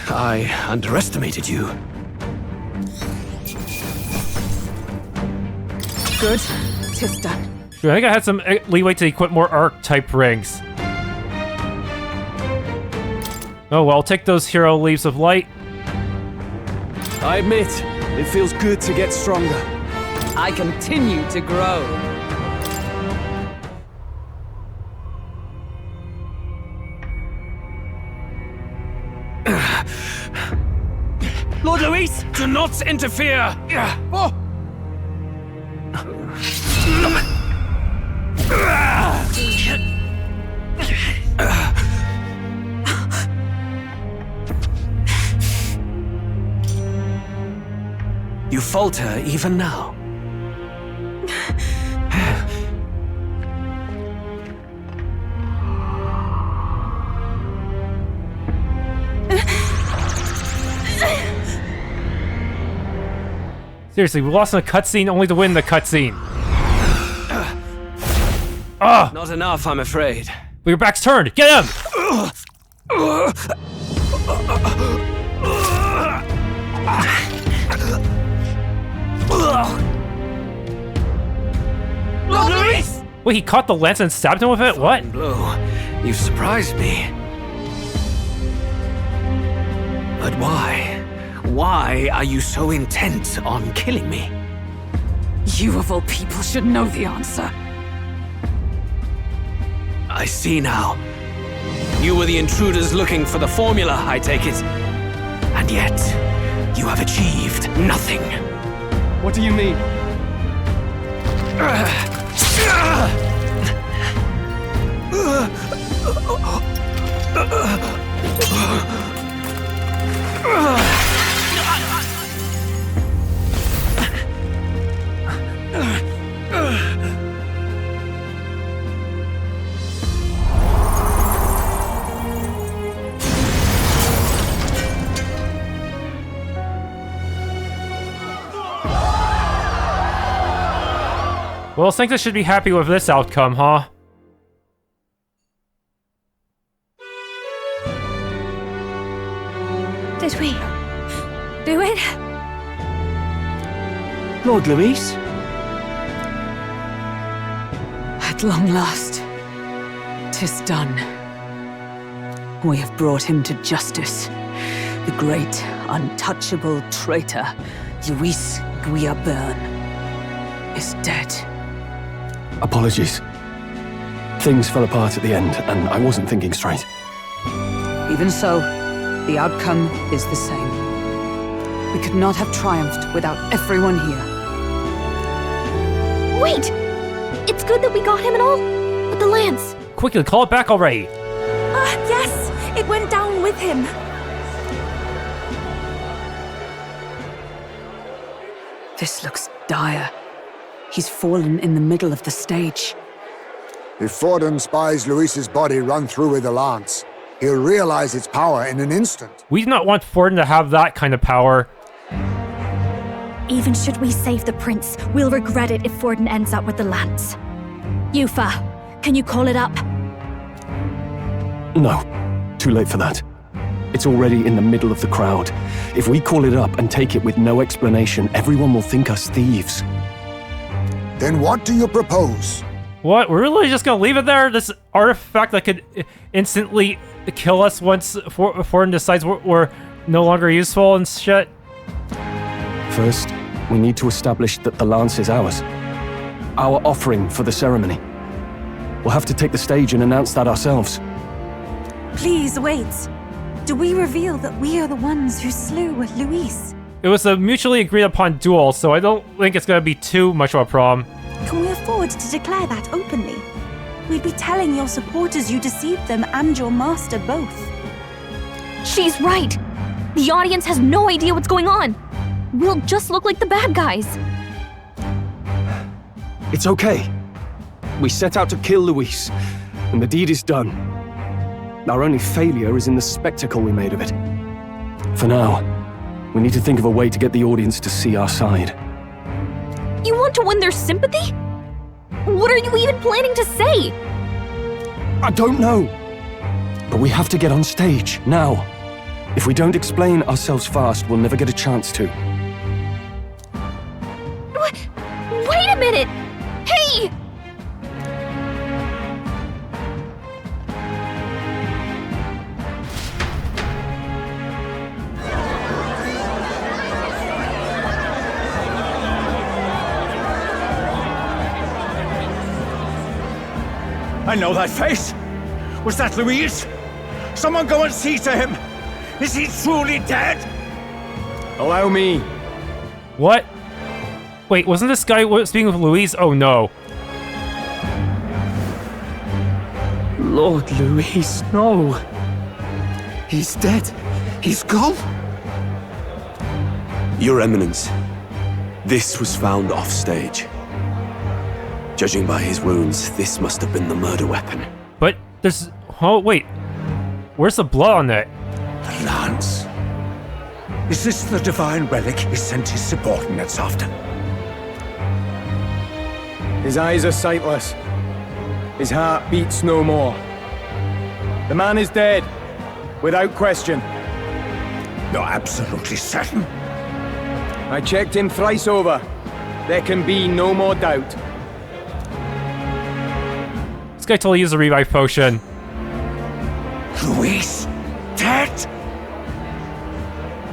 I underestimated you. Good. 'Tis done. Dude, I think I had some leeway to equip more arc-type rings. Oh well, I'll take those Hero Leaves of Light. I admit, it feels good to get stronger. I continue to grow. Lord Luis, do not interfere! Oh. You falter even now. Seriously, we lost in a cutscene only to win the cutscene. Not enough, I'm afraid. But your back's turned. Get him! Lord Luis! Wait, he caught the lance and stabbed him with it? What? Blow. You've surprised me. But why? Why are you so intent on killing me? You of all people should know the answer. I see now. You were the intruders looking for the formula, I take it. And yet, you have achieved nothing. What do you mean? Well, Sanctus should be happy with this outcome, huh? Did we do it? Lord Louis? At long last, 'tis done. We have brought him to justice. The great, untouchable traitor, Louis Guiabern, is dead. Apologies. Things fell apart at the end, and I wasn't thinking straight. Even so, the outcome is the same. We could not have triumphed without everyone here. Wait! It's good that we got him and all, but the lance... Quickly, call it back already! Yes! It went down with him. This looks dire. He's fallen in the middle of the stage. If Forden spies Louis's body run through with the lance, he'll realize its power in an instant. We do not want Forden to have that kind of power. Even should we save the prince, we'll regret it if Forden ends up with the lance. Yufa, can you call it up? No. Too late for that. It's already in the middle of the crowd. If we call it up and take it with no explanation, everyone will think us thieves. Then what do you propose? What? We're really just gonna leave it there? This artifact that could instantly kill us once Forden decides we're no longer useful and shit? First, we need to establish that the lance is ours. Our offering for the ceremony. We'll have to take the stage and announce that ourselves. Please wait. Do we reveal that we are the ones who slew Louis? It was a mutually agreed upon duel, so I don't think it's gonna be too much of a problem. Can we afford to declare that openly? We'd be telling your supporters you deceived them and your master both. She's right! The audience has no idea what's going on! We'll just look like the bad guys! It's okay. We set out to kill Louis, and the deed is done. Our only failure is in the spectacle we made of it. For now, we need to think of a way to get the audience to see our side. You want to win their sympathy? What are you even planning to say? I don't know. But we have to get on stage, now. If we don't explain ourselves fast, we'll never get a chance to. Wait a minute! Hey! I know that face. Was that Louis? Someone go and see to him. Is he truly dead? Allow me. What? Wait, wasn't this guy speaking with Louis? Oh no. Lord Louis, no. He's dead. He's gone. Your Eminence, this was found off stage. Judging by his wounds, this must have been the murder weapon. But there's... Oh, wait. Where's the blood on it? The lance. Is this the divine relic he sent his subordinates after? His eyes are sightless. His heart beats no more. The man is dead, without question. You're absolutely certain? I checked him thrice over. There can be no more doubt. This guy totally used a revive potion. Louis, dead?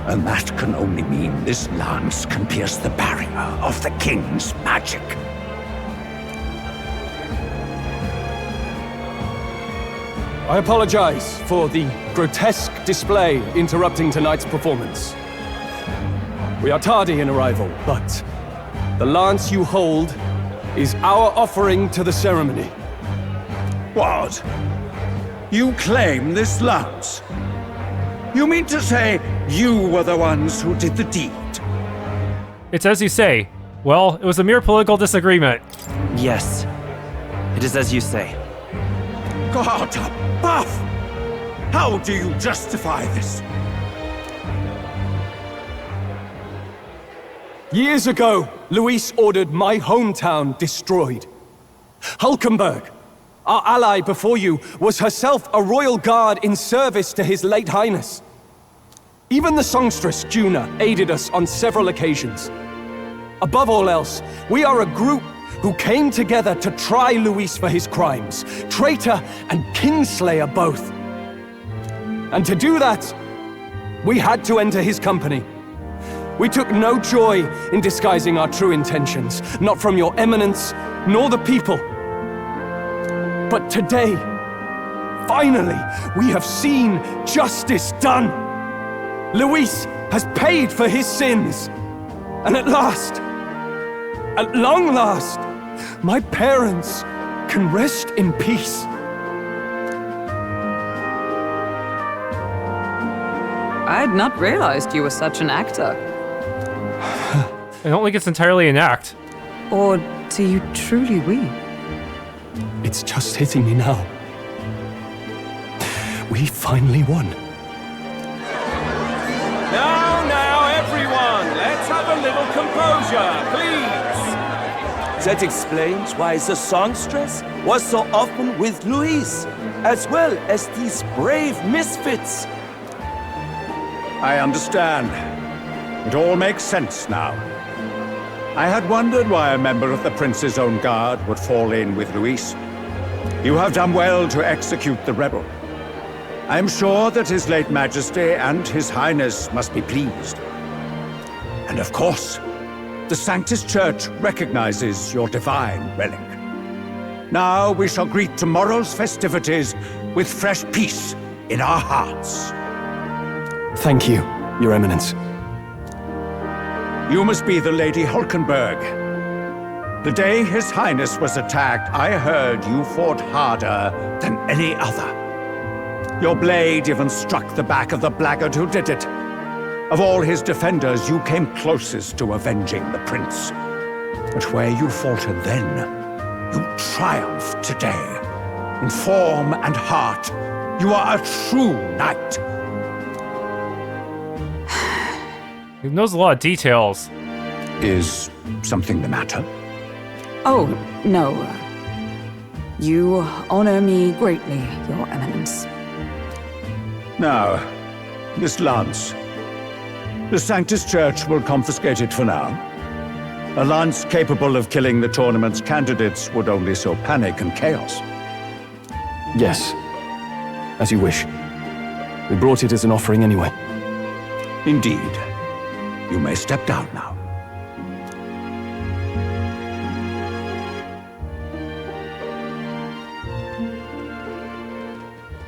And that can only mean this lance can pierce the barrier of the king's magic. I apologize for the grotesque display interrupting tonight's performance. We are tardy in arrival, but the lance you hold is our offering to the ceremony. What? You claim this lance? You mean to say you were the ones who did the deed? It's as you say. Well, it was a mere political disagreement. Yes. It is as you say. God above! How do you justify this? Years ago, Louis ordered my hometown destroyed. Hulkenberg, our ally before you, was herself a royal guard in service to his late highness. Even the songstress, Juna, aided us on several occasions. Above all else, we are a group who came together to try Louis for his crimes, traitor and kingslayer both. And to do that, we had to enter his company. We took no joy in disguising our true intentions, not from your eminence, nor the people. But today, finally, we have seen justice done. Louis has paid for his sins. And at last, at long last, my parents can rest in peace. I had not realized you were such an actor. I don't think it's entirely an act. Or do you truly weep? It's just hitting me now. We finally won. Now, everyone, let's have a little composure, please. That explains why the songstress was so often with Louis, as well as these brave misfits. I understand. It all makes sense now. I had wondered why a member of the Prince's own guard would fall in with Louis. You have done well to execute the rebel. I am sure that His late Majesty and His Highness must be pleased. And of course, the Sanctus Church recognizes your divine relic. Now we shall greet tomorrow's festivities with fresh peace in our hearts. Thank you, Your Eminence. You must be the Lady Hulkenberg. The day His Highness was attacked, I heard you fought harder than any other. Your blade even struck the back of the blackguard who did it. Of all his defenders, you came closest to avenging the prince. But where you faltered then, you triumphed today. In form and heart, you are a true knight. He knows a lot of details. Is something the matter? Oh, no. You honor me greatly, Your Eminence. Now, this lance. The Sanctus Church will confiscate it for now. A lance capable of killing the tournament's candidates would only sow panic and chaos. Yes, as you wish. We brought it as an offering anyway. Indeed. You may step down now.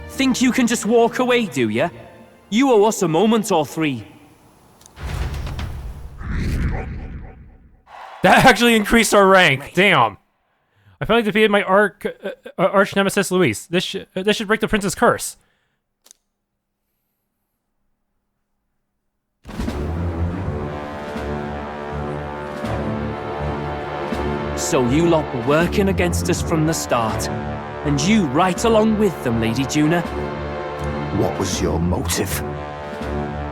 Think you can just walk away, do ya? You owe us a moment or three. That actually increased our rank. Damn. I finally defeated my arch nemesis Louis. This should break the prince's curse. So you lot were working against us from the start. And you right along with them, Lady Juna. What was your motive?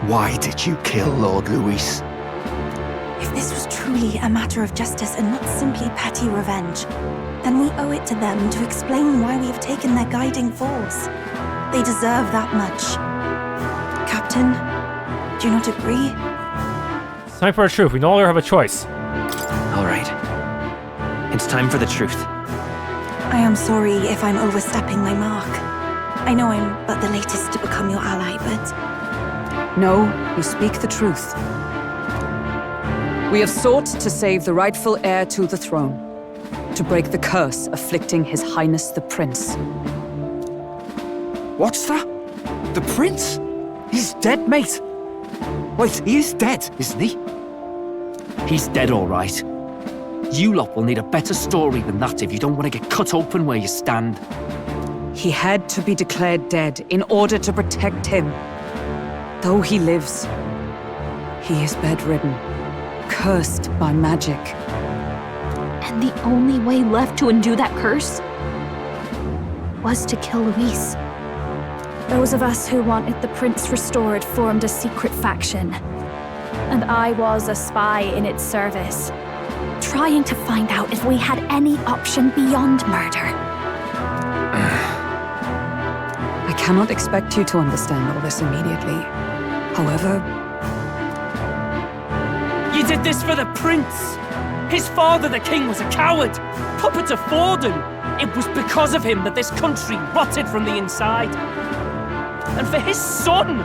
Why did you kill Lord Louis? If this was truly a matter of justice and not simply petty revenge, then we owe it to them to explain why we have taken their guiding force. They deserve that much. Captain, do you not agree? It's time for the truth. We no longer have a choice. All right. It's time for the truth. I am sorry if I'm overstepping my mark. I know I'm but the latest to become your ally, but... No, you speak the truth. We have sought to save the rightful heir to the throne, to break the curse afflicting His Highness the Prince. What's that? The prince? He's dead, mate. Wait, he is dead, isn't he? He's dead, all right. You lot will need a better story than that if you don't want to get cut open where you stand. He had to be declared dead in order to protect him. Though he lives, he is bedridden, cursed by magic. And the only way left to undo that curse was to kill Louis. Those of us who wanted the prince restored formed a secret faction. and I was a spy in its service, trying to find out if we had any option beyond murder. I cannot expect you to understand all this immediately. However... You did this for the prince! His father, the king, was a coward! Puppet to Forden! It was because of him that this country rotted from the inside. And for his son!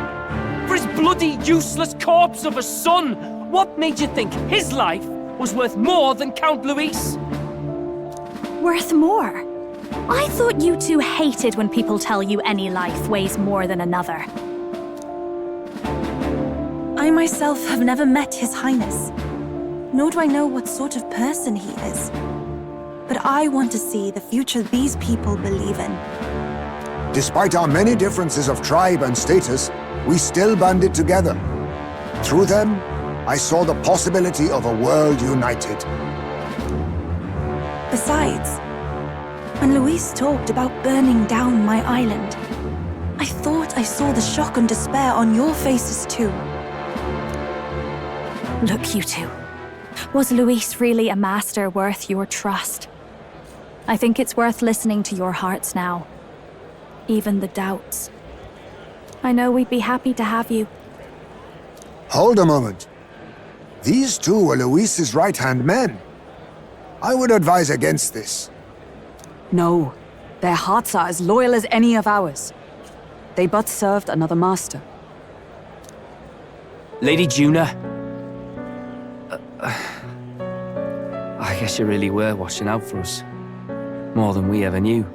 For his bloody, useless corpse of a son! What made you think his life was worth more than Count Louis? Worth more? I thought you two hated when people tell you any life weighs more than another. I myself have never met His Highness, nor do I know what sort of person he is. But I want to see the future these people believe in. Despite our many differences of tribe and status, we still banded together. Through them, I saw the possibility of a world united. Besides, when Louis talked about burning down my island, I thought I saw the shock and despair on your faces too. Look, you two. Was Louis really a master worth your trust? I think it's worth listening to your hearts now. Even the doubts. I know we'd be happy to have you. Hold a moment. These two were Louis's right-hand men. I would advise against this. No. Their hearts are as loyal as any of ours. They but served another master. Lady Juna. I guess you really were watching out for us. More than we ever knew.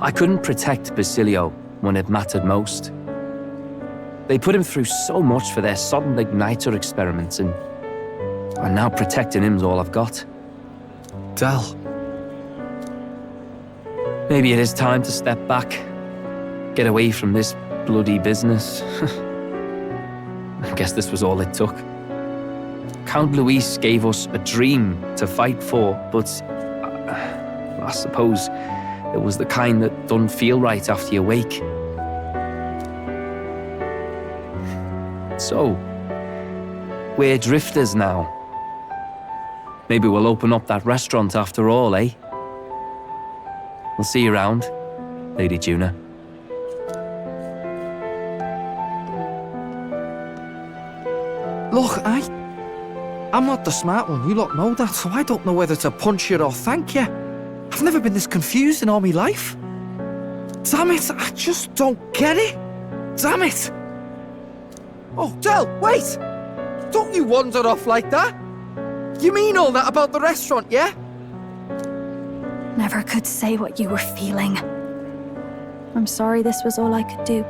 I couldn't protect Basilio when it mattered most. They put him through so much for their sudden igniter experiments, and now protecting him's all I've got. Del. Maybe it is time to step back. Get away from this bloody business. I guess this was all it took. Count Louis gave us a dream to fight for, but I suppose it was the kind that don't feel right after you wake. So, we're drifters now. Maybe we'll open up that restaurant after all, eh? We'll see you around, Lady Juna. Look, I'm not the smart one, you lot know that, so I don't know whether to punch you or thank you. I've never been this confused in all my life. Damn it, I just don't get it. Damn it. Oh, Del, wait! Don't you wander off like that? You mean all that about the restaurant, yeah? Never could say what you were feeling. I'm sorry this was all I could do.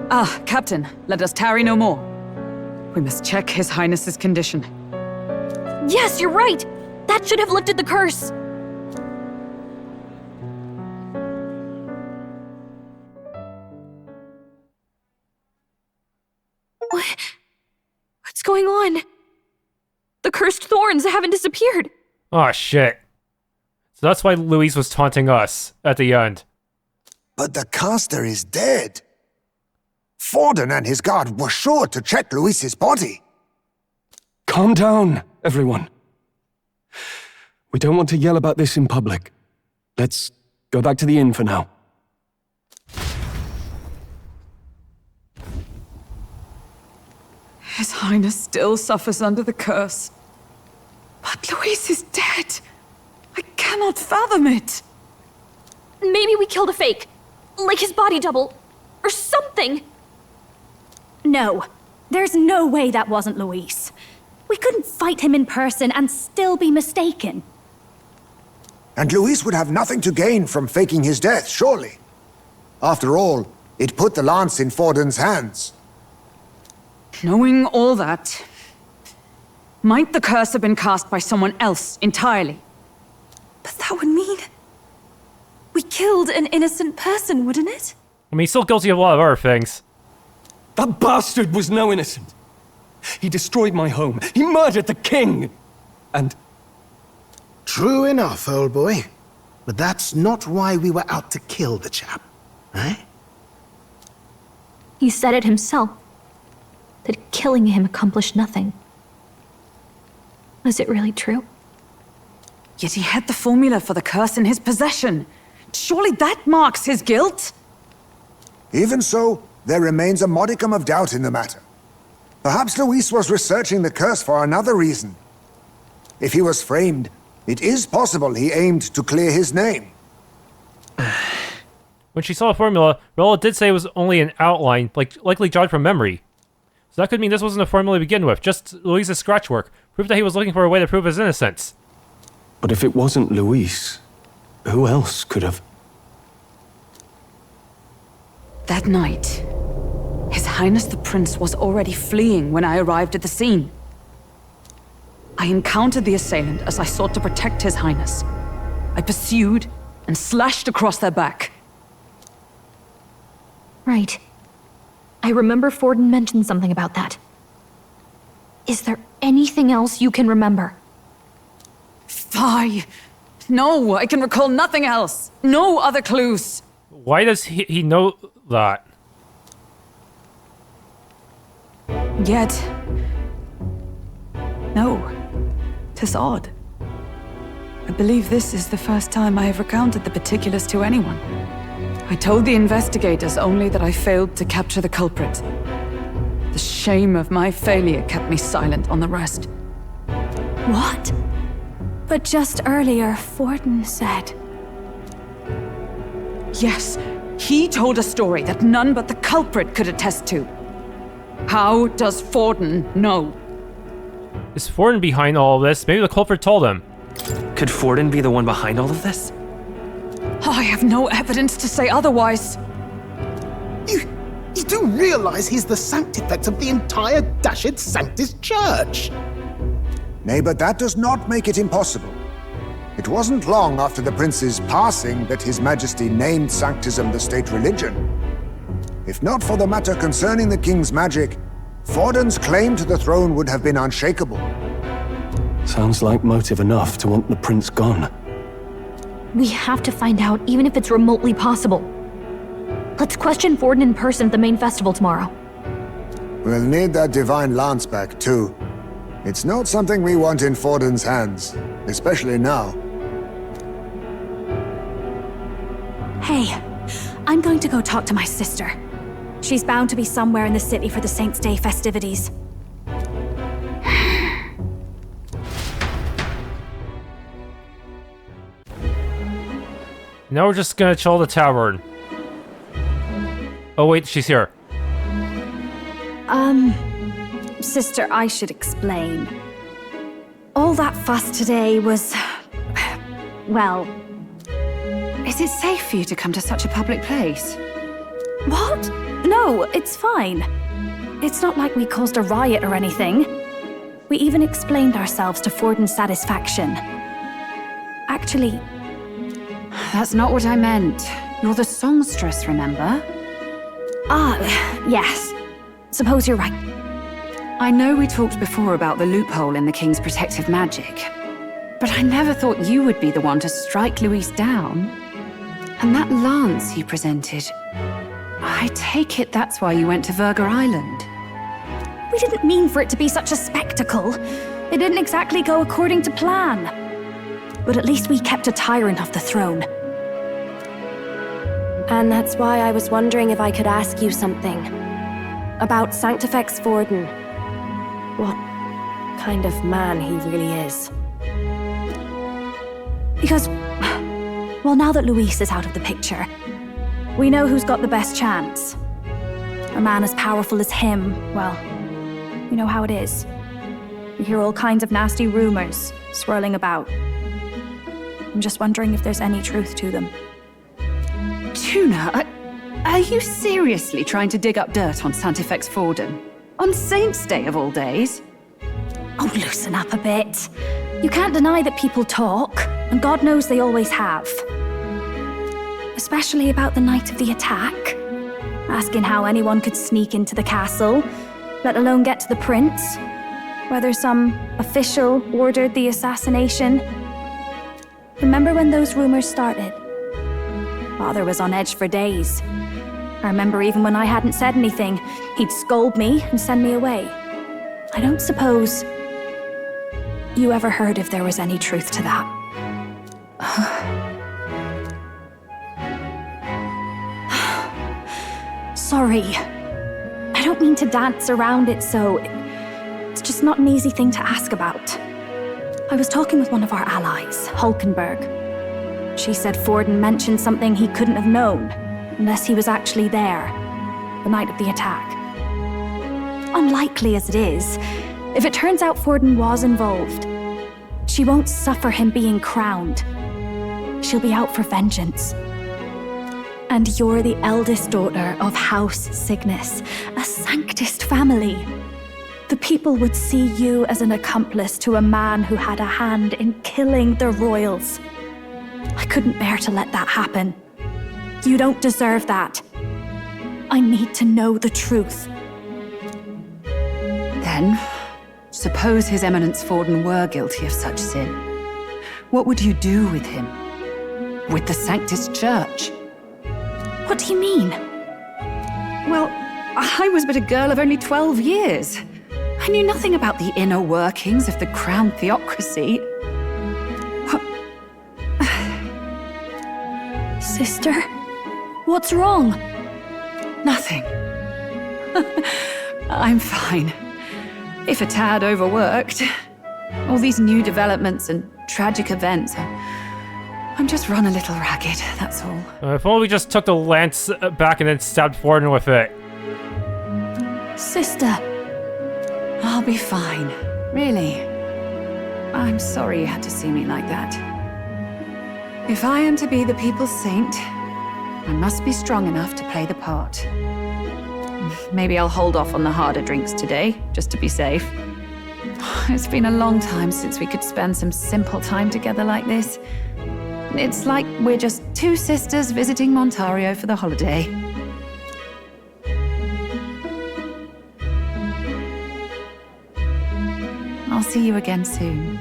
Ah, Captain, let us tarry no more. We must check His Highness's condition. Yes, you're right! That should have lifted the curse! What's going on? The cursed thorns haven't disappeared! Oh shit. So that's why Louis was taunting us at the end. But the caster is dead. Forden and his guard were sure to check Louis's body. Calm down, everyone. We don't want to yell about this in public. Let's go back to the inn for now. His Highness still suffers under the curse. But Louis is dead. I cannot fathom it. Maybe we killed a fake. Like his body double. Or something. No. There's no way that wasn't Louis. We couldn't fight him in person and still be mistaken. And Louis would have nothing to gain from faking his death, surely. After all, it put the lance in Forden's hands. Knowing all that, might the curse have been cast by someone else entirely? But that would mean... we killed an innocent person, wouldn't it? I mean, he's still guilty of a lot of other things. That bastard was no innocent. He destroyed my home. He murdered the king. And... True enough, old boy. But that's not why we were out to kill the chap, eh? He said it himself, that killing him accomplished nothing. Was it really true? Yet he had the formula for the curse in his possession. Surely that marks his guilt? Even so, there remains a modicum of doubt in the matter. Perhaps Louis was researching the curse for another reason. If he was framed, it is possible he aimed to clear his name. When she saw the formula, Rella did say it was only an outline, likely jogged from memory. So that could mean this wasn't a formula to begin with, just Louis's scratch work, proof that he was looking for a way to prove his innocence. But if it wasn't Louis, who else could have... That night, His Highness the Prince was already fleeing when I arrived at the scene. I encountered the assailant as I sought to protect His Highness. I pursued and slashed across their back. Right. I remember Forden mentioned something about that. Is there anything else you can remember? Fie! No, I can recall nothing else. No other clues. Why does he know that? Yet... no. 'Tis odd. I believe this is the first time I have recounted the particulars to anyone. I told the investigators only that I failed to capture the culprit. The shame of my failure kept me silent on the rest. What? But just earlier, Forden said... Yes, he told a story that none but the culprit could attest to. How does Forden know? Is Forden behind all of this? Maybe the culprit told him. Could Forden be the one behind all of this? I have no evidence to say otherwise. You do realize he's the sanctifex of the entire Dashed Sanctus Church? Nay, but that does not make it impossible. It wasn't long after the prince's passing that His Majesty named Sanctism the state religion. If not for the matter concerning the king's magic, Forden's claim to the throne would have been unshakable. Sounds like motive enough to want the prince gone. We have to find out, even if it's remotely possible. Let's question Forden in person at the main festival tomorrow. We'll need that divine lance back, too. It's not something we want in Forden's hands, especially now. Hey, I'm going to go talk to my sister. She's bound to be somewhere in the city for the Saints' Day festivities. Now we're just gonna chill at the tavern. Oh wait, she's here. Sister, I should explain. All that fuss today was... well... Is it safe for you to come to such a public place? What? No, it's fine. It's not like we caused a riot or anything. We even explained ourselves to Forden's satisfaction. Actually... That's not what I meant. You're the songstress, remember? Yes. Suppose you're right. I know we talked before about the loophole in the king's protective magic, but I never thought you would be the one to strike Louis down. And that lance he presented, I take it that's why you went to Verger Island. We didn't mean for it to be such a spectacle. It didn't exactly go according to plan. But at least we kept a tyrant off the throne. And that's why I was wondering if I could ask you something. About Sanctifex Forden. What kind of man he really is. Because, well, now that Louis is out of the picture, we know who's got the best chance. A man as powerful as him, well, you know how it is. We hear all kinds of nasty rumors swirling about. I'm just wondering if there's any truth to them. Tuna, are you seriously trying to dig up dirt on Sanctifex Forden? On Saints' Day of all days? Oh, loosen up a bit. You can't deny that people talk, and God knows they always have. Especially about the night of the attack. Asking how anyone could sneak into the castle, let alone get to the prince. Whether some official ordered the assassination. Remember when those rumors started? Father was on edge for days. I remember even when I hadn't said anything, he'd scold me and send me away. I don't suppose you ever heard if there was any truth to that. Sorry. I don't mean to dance around it, so it's just not an easy thing to ask about. I was talking with one of our allies, Hulkenberg. She said Forden mentioned something he couldn't have known, unless he was actually there, the night of the attack. Unlikely as it is, if it turns out Forden was involved, she won't suffer him being crowned. She'll be out for vengeance. And you're the eldest daughter of House Cygnus, a Sanctist family. The people would see you as an accomplice to a man who had a hand in killing the royals. I couldn't bear to let that happen. You don't deserve that. I need to know the truth. Then, suppose His Eminence Forden were guilty of such sin. What would you do with him? With the Sanctist Church? What do you mean? Well, I was but a girl of only 12 years. I knew nothing about the inner workings of the crown theocracy. Sister, what's wrong? Nothing. I'm fine. If a tad overworked. All these new developments and tragic events. I'm just run a little ragged, that's all. If only we just took the lance back and then stabbed Forden with it. Sister. I'll be fine. Really. I'm sorry you had to see me like that. If I am to be the people's saint, I must be strong enough to play the part. Maybe I'll hold off on the harder drinks today, just to be safe. It's been a long time since we could spend some simple time together like this. It's like we're just two sisters visiting Montario for the holiday. I'll see you again soon.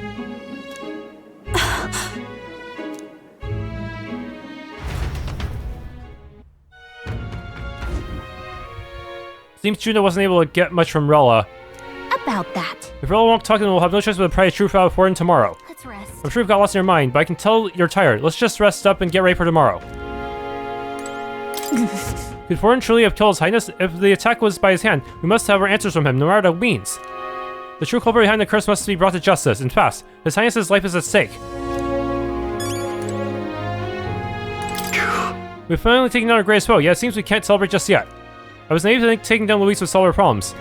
Seems Juno wasn't able to get much from Rella. About that. If Rella won't talk, then we'll have no choice but to pry the truth out of Forden tomorrow. Let's rest. I'm sure you've got lost in your mind, but I can tell you're tired. Let's just rest up and get ready for tomorrow. Could Forden truly have killed His Highness? If the attack was by his hand, we must have our answers from him, no matter what it means. The true culprit behind the curse must be brought to justice, and fast. His Highness's life is at stake. We've finally taken down our greatest foe, yet it seems we can't celebrate just yet. I was naive to think taking down Louis would solve our problems.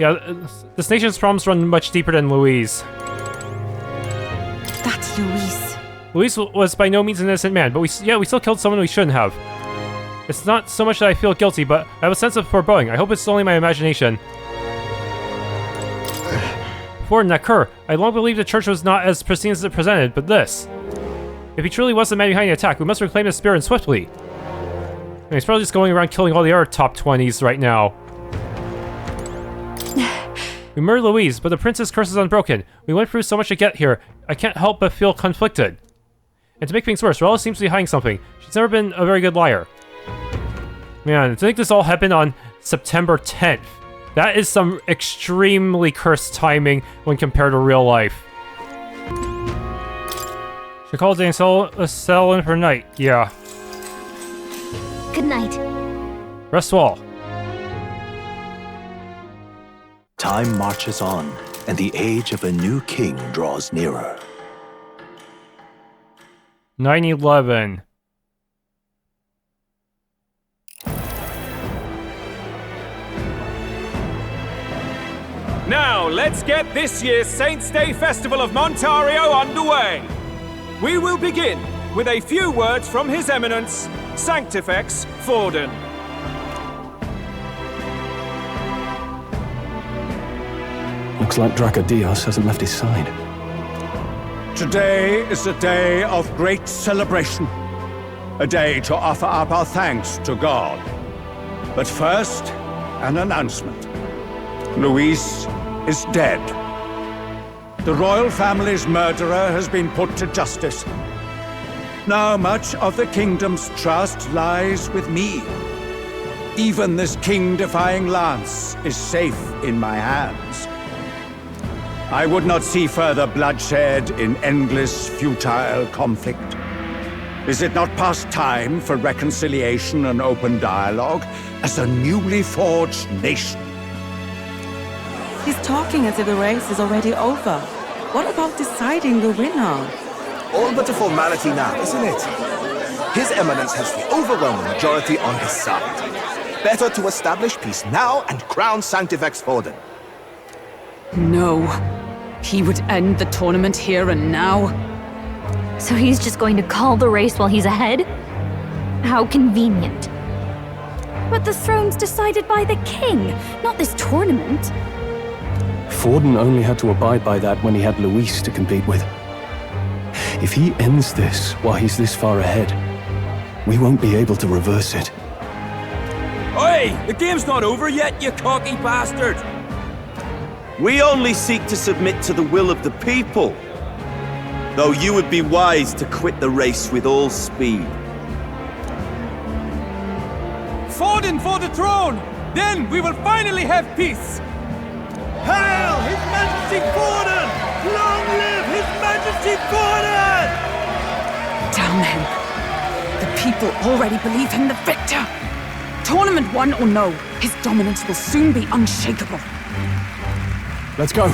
Yeah, this nation's problems run much deeper than Louis. That's Louis. Louis was by no means an innocent man, but we still killed someone we shouldn't have. It's not so much that I feel guilty, but I have a sense of foreboding. I hope it's only my imagination. Forden, that cur. I long believed the church was not as pristine as it presented, but this. If he truly was the man behind the attack, we must reclaim his spirit and swiftly. And he's probably just going around killing all the other top 20s right now. We murdered Louise, but the prince's curse is unbroken. We went through so much to get here, I can't help but feel conflicted. And to make things worse, Rella seems to be hiding something. She's never been a very good liar. Man, to think this all happened on September 10th. That is some extremely cursed timing when compared to real life. She called Dane sell in for night. Yeah. Good night. Rest well. Time marches on, and the age of a new king draws nearer. 9/11. Now, let's get this year's Saints' Day Festival of Montario underway. We will begin with a few words from His Eminence, Sanctifex Forden. Looks like Dracodios hasn't left his side. Today is a day of great celebration. A day to offer up our thanks to God. But first, an announcement. Louis is dead. The royal family's murderer has been put to justice. Now much of the kingdom's trust lies with me. Even this king-defying lance is safe in my hands. I would not see further bloodshed in endless, futile conflict. Is it not past time for reconciliation and open dialogue as a newly forged nation? He's talking as if the race is already over. What about deciding the winner? All but a formality now, isn't it? His Eminence has the overwhelming majority on his side. Better to establish peace now and crown Sanctifex Forden. No. He would end the tournament here and now. So he's just going to call the race while he's ahead? How convenient. But the throne's decided by the king, not this tournament. Forden only had to abide by that when he had Louis to compete with. If he ends this while he's this far ahead, we won't be able to reverse it. Oi! The game's not over yet, you cocky bastard! We only seek to submit to the will of the people. Though you would be wise to quit the race with all speed. Forden for the throne! Then we will finally have peace! Hail His Majesty Forden! Long live His Majesty Forden! Damn him. The people already believe him the victor. Tournament won or no, his dominance will soon be unshakable. Let's go.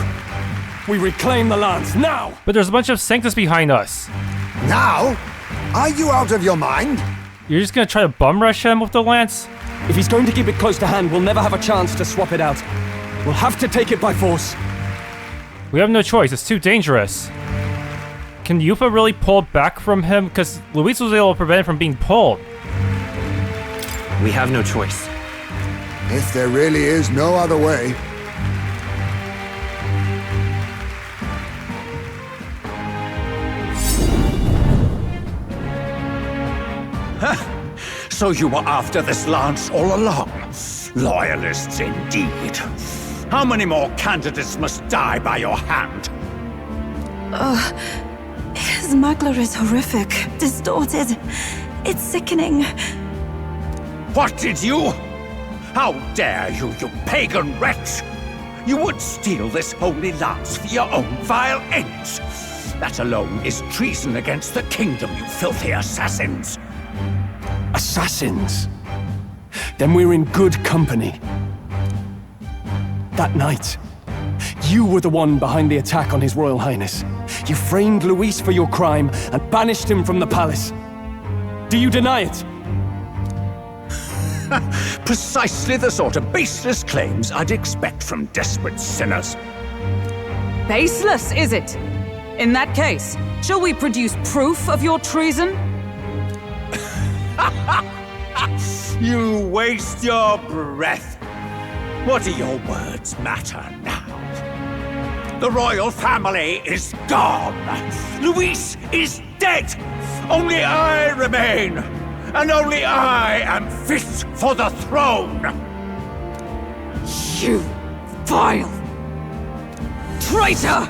We reclaim the lance, now! But there's a bunch of Sanctus behind us. Now? Are you out of your mind? You're just gonna try to bum rush him with the lance? If he's going to keep it close to hand, we'll never have a chance to swap it out. We'll have to take it by force. We have no choice, it's too dangerous. Can Yufa really pull it back from him? Because Luis was able to prevent it from being pulled. We have no choice. If there really is no other way. So you were after this lance all along? Loyalists indeed. How many more candidates must die by your hand? His magler is horrific, distorted. It's sickening. What did you? How dare you, you pagan wretch! You would steal this holy lance for your own vile ends. That alone is treason against the kingdom, you filthy assassins. Assassins? Then we're in good company. That night, you were the one behind the attack on His Royal Highness. You framed Louis for your crime and banished him from the palace. Do you deny it? Precisely the sort of baseless claims I'd expect from desperate sinners. Baseless, is it? In that case, shall we produce proof of your treason? You waste your breath. What do your words matter now? The royal family is gone. Louis is dead. Only I remain. And only I am fit for the throne. You vile traitor!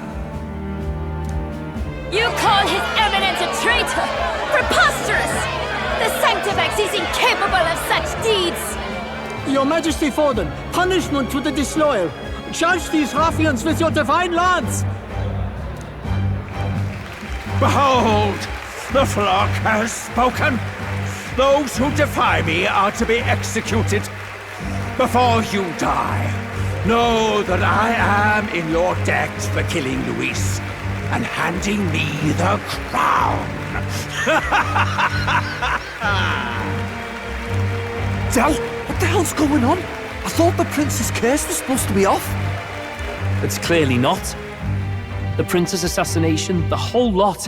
You call His Eminence a traitor? Preposterous! The Sanctifex is incapable of such deeds! Your Majesty Forden, punishment to the disloyal. Charge these ruffians with your divine lance! Behold, the flock has spoken. Those who defy me are to be executed. Before you die, know that I am in your debt for killing Louis and handing me the crown. Del, what the hell's going on? I thought the prince's curse was supposed to be off. It's clearly not. The prince's assassination, the whole lot.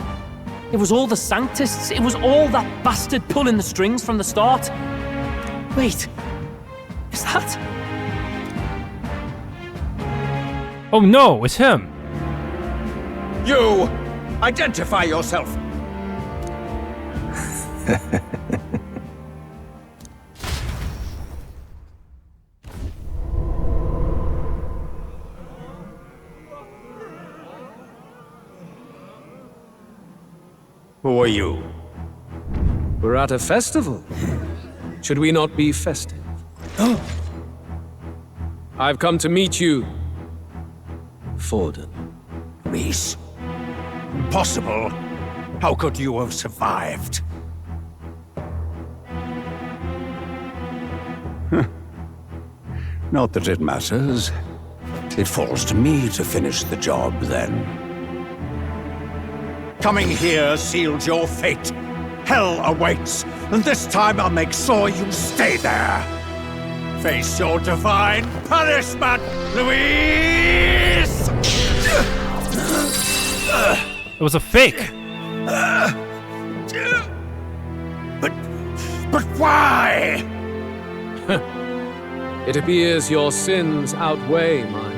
It was all the Sanctists. It was all that bastard pulling the strings from the start. Wait, is that? Oh no, it's him! You! Identify yourself! Who are you? We're at a festival. Should we not be festive? I've come to meet you, Forden. Reese. Impossible. How could you have survived? Not that it matters. It falls to me to finish the job, then. Coming here sealed your fate. Hell awaits, and this time I'll make sure you stay there. Face your divine punishment, Louis! It was a fake. But why? It appears your sins outweigh mine.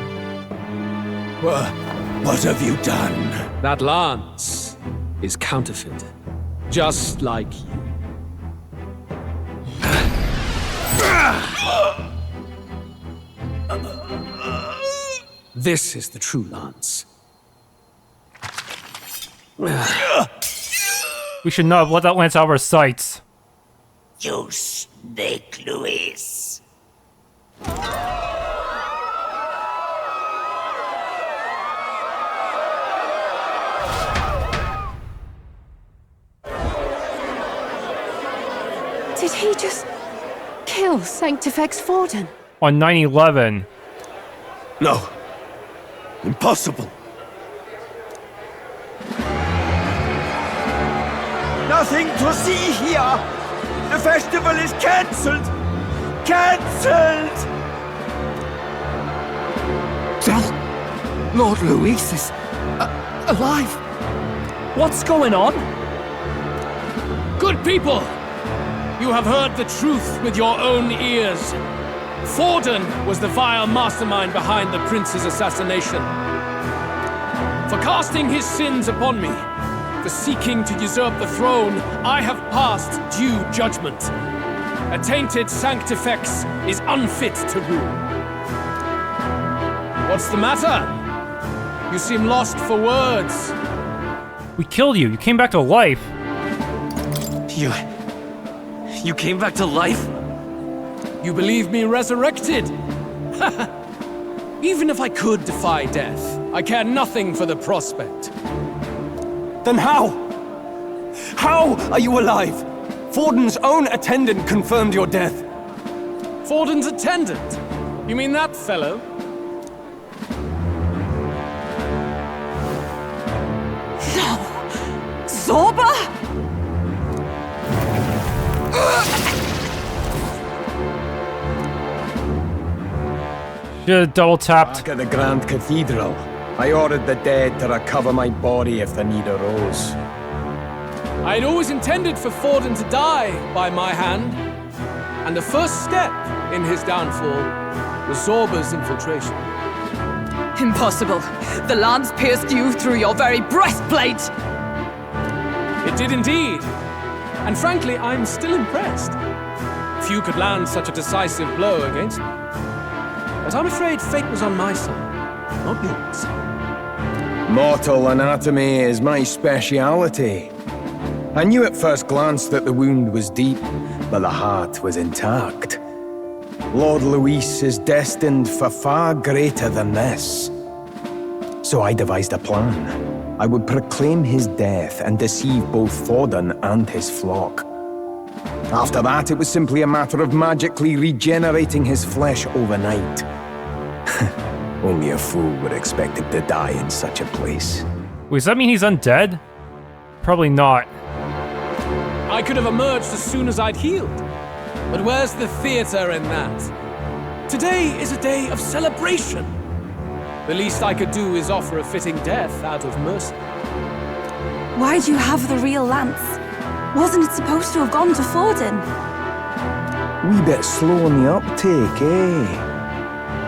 What have you done? That lance is counterfeit, just like you. This is the true lance. We should not have let that lance out of our sights. You snake, Louis. Did he just kill Sanctifex Forden? On 9/11. No. Impossible. Nothing to see here. The festival is cancelled. Cancelled! Lord Louis is alive. What's going on? Good people! You have heard the truth with your own ears. Forden was the vile mastermind behind the prince's assassination. For casting his sins upon me, for seeking to usurp the throne, I have passed due judgment. A tainted Sanctifex is unfit to rule. What's the matter? You seem lost for words. We killed you. You came back to life. You came back to life? You believe me resurrected? Even if I could defy death, I care nothing for the prospect. Then how? How are you alive? Forden's own attendant confirmed your death. Forden's attendant? You mean that fellow? No! Zorba? Should have double tapped. Back at the Grand Cathedral, I ordered the dead to recover my body if the need arose. I had always intended for Forden to die by my hand, and the first step in his downfall was Zorba's infiltration. Impossible. The lance pierced you through your very breastplate! It did indeed. And frankly, I'm still impressed. Few could land such a decisive blow against me. But I'm afraid fate was on my side, not yours. Mortal anatomy is my speciality. I knew at first glance that the wound was deep, but the heart was intact. Lord Louis is destined for far greater than this. So I devised a plan. I would proclaim his death and deceive both Forden and his flock. After that, it was simply a matter of magically regenerating his flesh overnight. Only a fool would expect him to die in such a place. Wait, does that mean he's undead? Probably not. I could have emerged as soon as I'd healed. But where's the theater in that? Today is a day of celebration. The least I could do is offer a fitting death out of mercy. Why'd you have the real lance? Wasn't it supposed to have gone to Forden? Wee bit slow on the uptake, eh?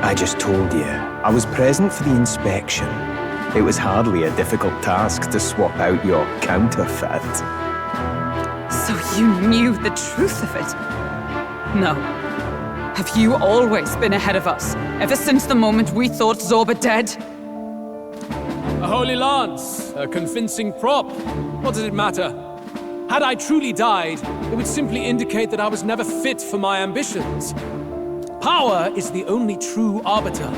I just told you, I was present for the inspection. It was hardly a difficult task to swap out your counterfeit. So you knew the truth of it? No. Have you always been ahead of us, ever since the moment we thought Zorba dead? A holy lance, a convincing prop. What does it matter? Had I truly died, it would simply indicate that I was never fit for my ambitions. Power is the only true arbiter.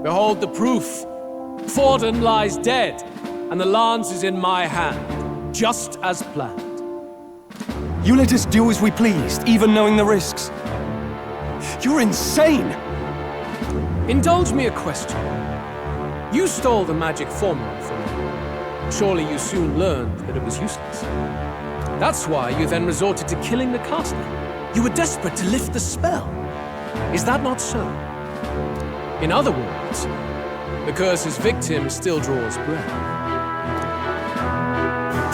Behold the proof. Forden lies dead, and the lance is in my hand, just as planned. You let us do as we pleased, even knowing the risks. You're insane! Indulge me a question. You stole the magic formula from me. Surely you soon learned that it was useless. That's why you then resorted to killing the caster. You were desperate to lift the spell. Is that not so? In other words, the curse's victim still draws breath.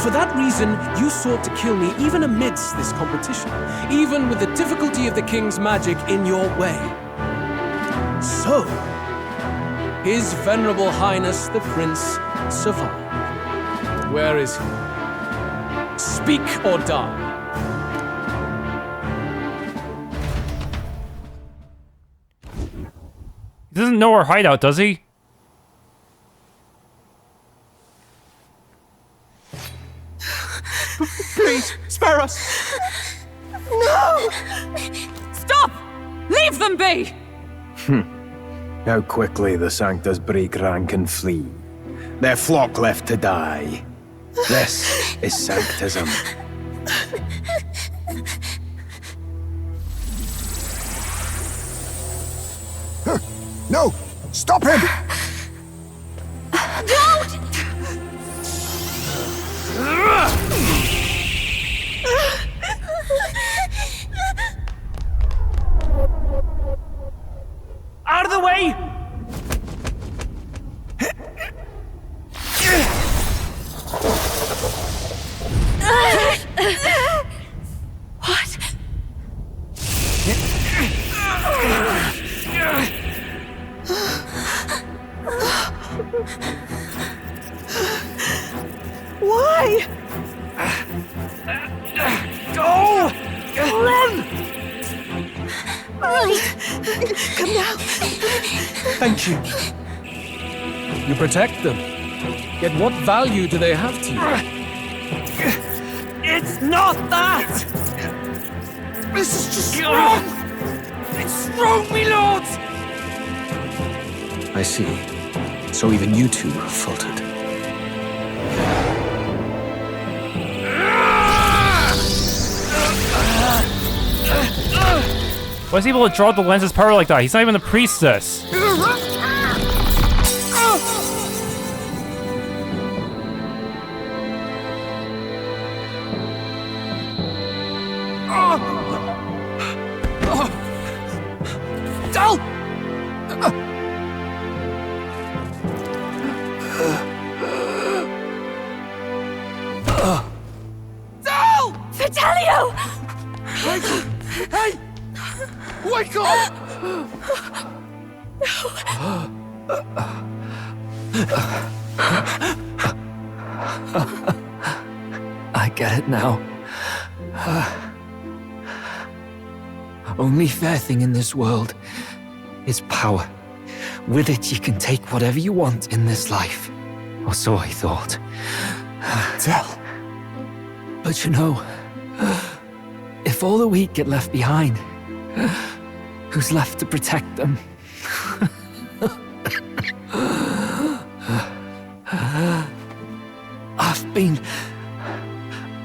For that reason, you sought to kill me even amidst this competition, even with the difficulty of the king's magic in your way. So, His Venerable Highness the Prince survived. Where is he? Speak or die. He doesn't know our hideout, does he? Please, spare us! No! Stop! Leave them be! How quickly the Sanctus break rank and flee. Their flock left to die. This is Sanctism. No! Stop him! Don't! Out of the way! What? Why? Go! Run! Come now. Thank you. You protect them. Yet what value do they have to you? It's not that! This is just wrong! It's wrong, me lords! I see. So even you two have faltered. Why is he able to draw the lens's power like that? He's not even a priestess. Duel! Duel! Fidelio! Hey! Wake up! I get it now. Only fair thing in this world is power. With it, you can take whatever you want in this life. Or so I thought. Tell. But you know, if all the weak get left behind, who's left to protect them? I've been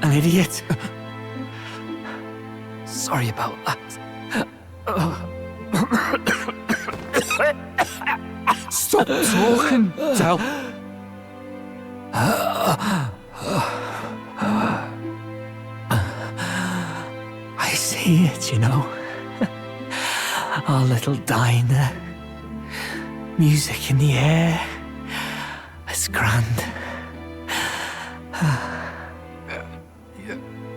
an idiot. Sorry about that. Stop talking, Del. I see it, you know. Our little diner. Music in the air. It's grand.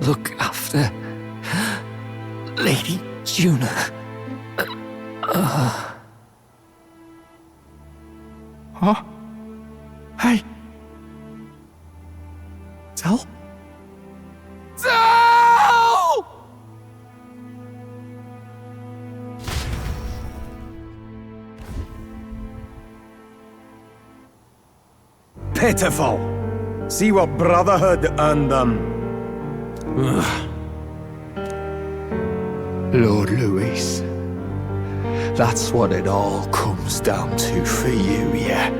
Look after Lady Juna. Huh? Hey. Del? Duel! Pitiful. See what Brotherhood earned them. Lord Louis. That's what it all comes down to for you, yeah?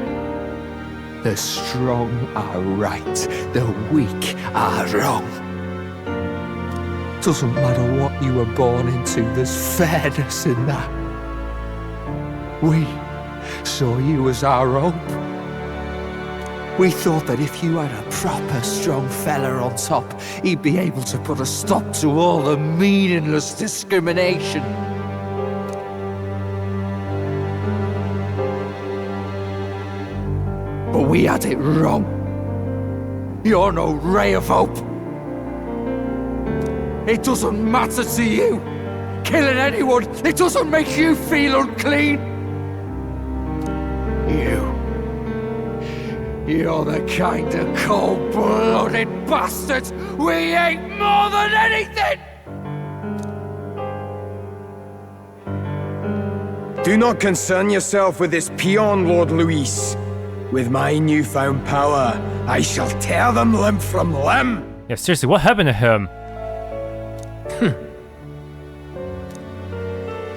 The strong are right, the weak are wrong. Doesn't matter what you were born into, there's fairness in that. We saw you as our hope. We thought that if you had a proper strong fella on top, he'd be able to put a stop to all the meaningless discrimination. But we had it wrong. You're no ray of hope. It doesn't matter to you. Killing anyone, it doesn't make you feel unclean. You're the kind of cold-blooded bastards we hate more than anything! Do not concern yourself with this peon, Lord Louis. With my newfound power, I shall tear them limb from limb! Yeah, seriously, what happened to him?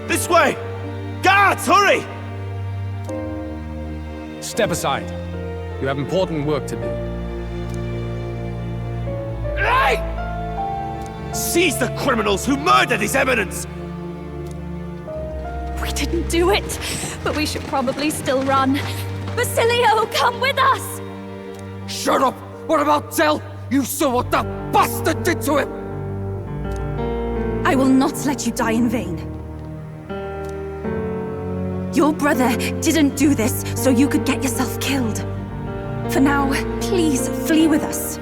This way! Guards, hurry! Step aside. You have important work to do. Hey! Seize the criminals who murdered His Eminence! We didn't do it, but we should probably still run. Basilio, come with us! Shut up! What about Del? You saw what that bastard did to him! I will not let you die in vain. Your brother didn't do this so you could get yourself killed. For now, please flee with us.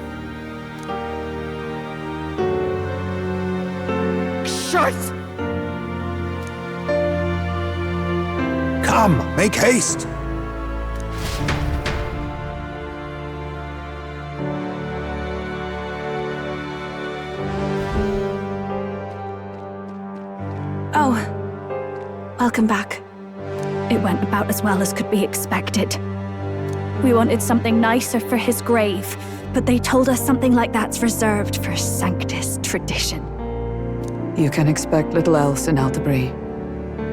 Shite! Come, make haste! Oh, welcome back. It went about as well as could be expected. We wanted something nicer for his grave, but they told us something like that's reserved for Sanctus tradition. You can expect little else in Altabri.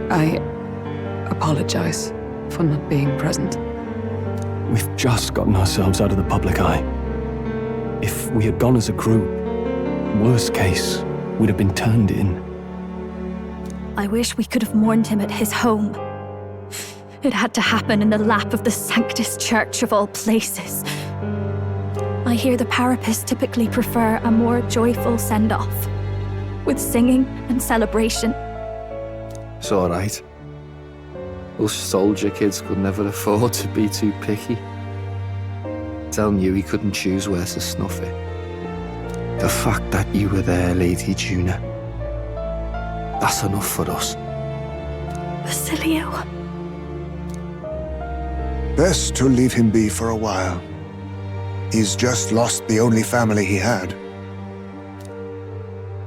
I apologize for not being present. We've just gotten ourselves out of the public eye. If we had gone as a group, worst case, we'd have been turned in. I wish we could have mourned him at his home. It had to happen in the lap of the Sanctus Church of all places. I hear the Parapists typically prefer a more joyful send-off, with singing and celebration. It's alright. Us soldier kids could never afford to be too picky. Del knew he couldn't choose where to snuff it. The fact that you were there, Lady Juna, that's enough for us. Basilio. Best to leave him be for a while. He's just lost the only family he had.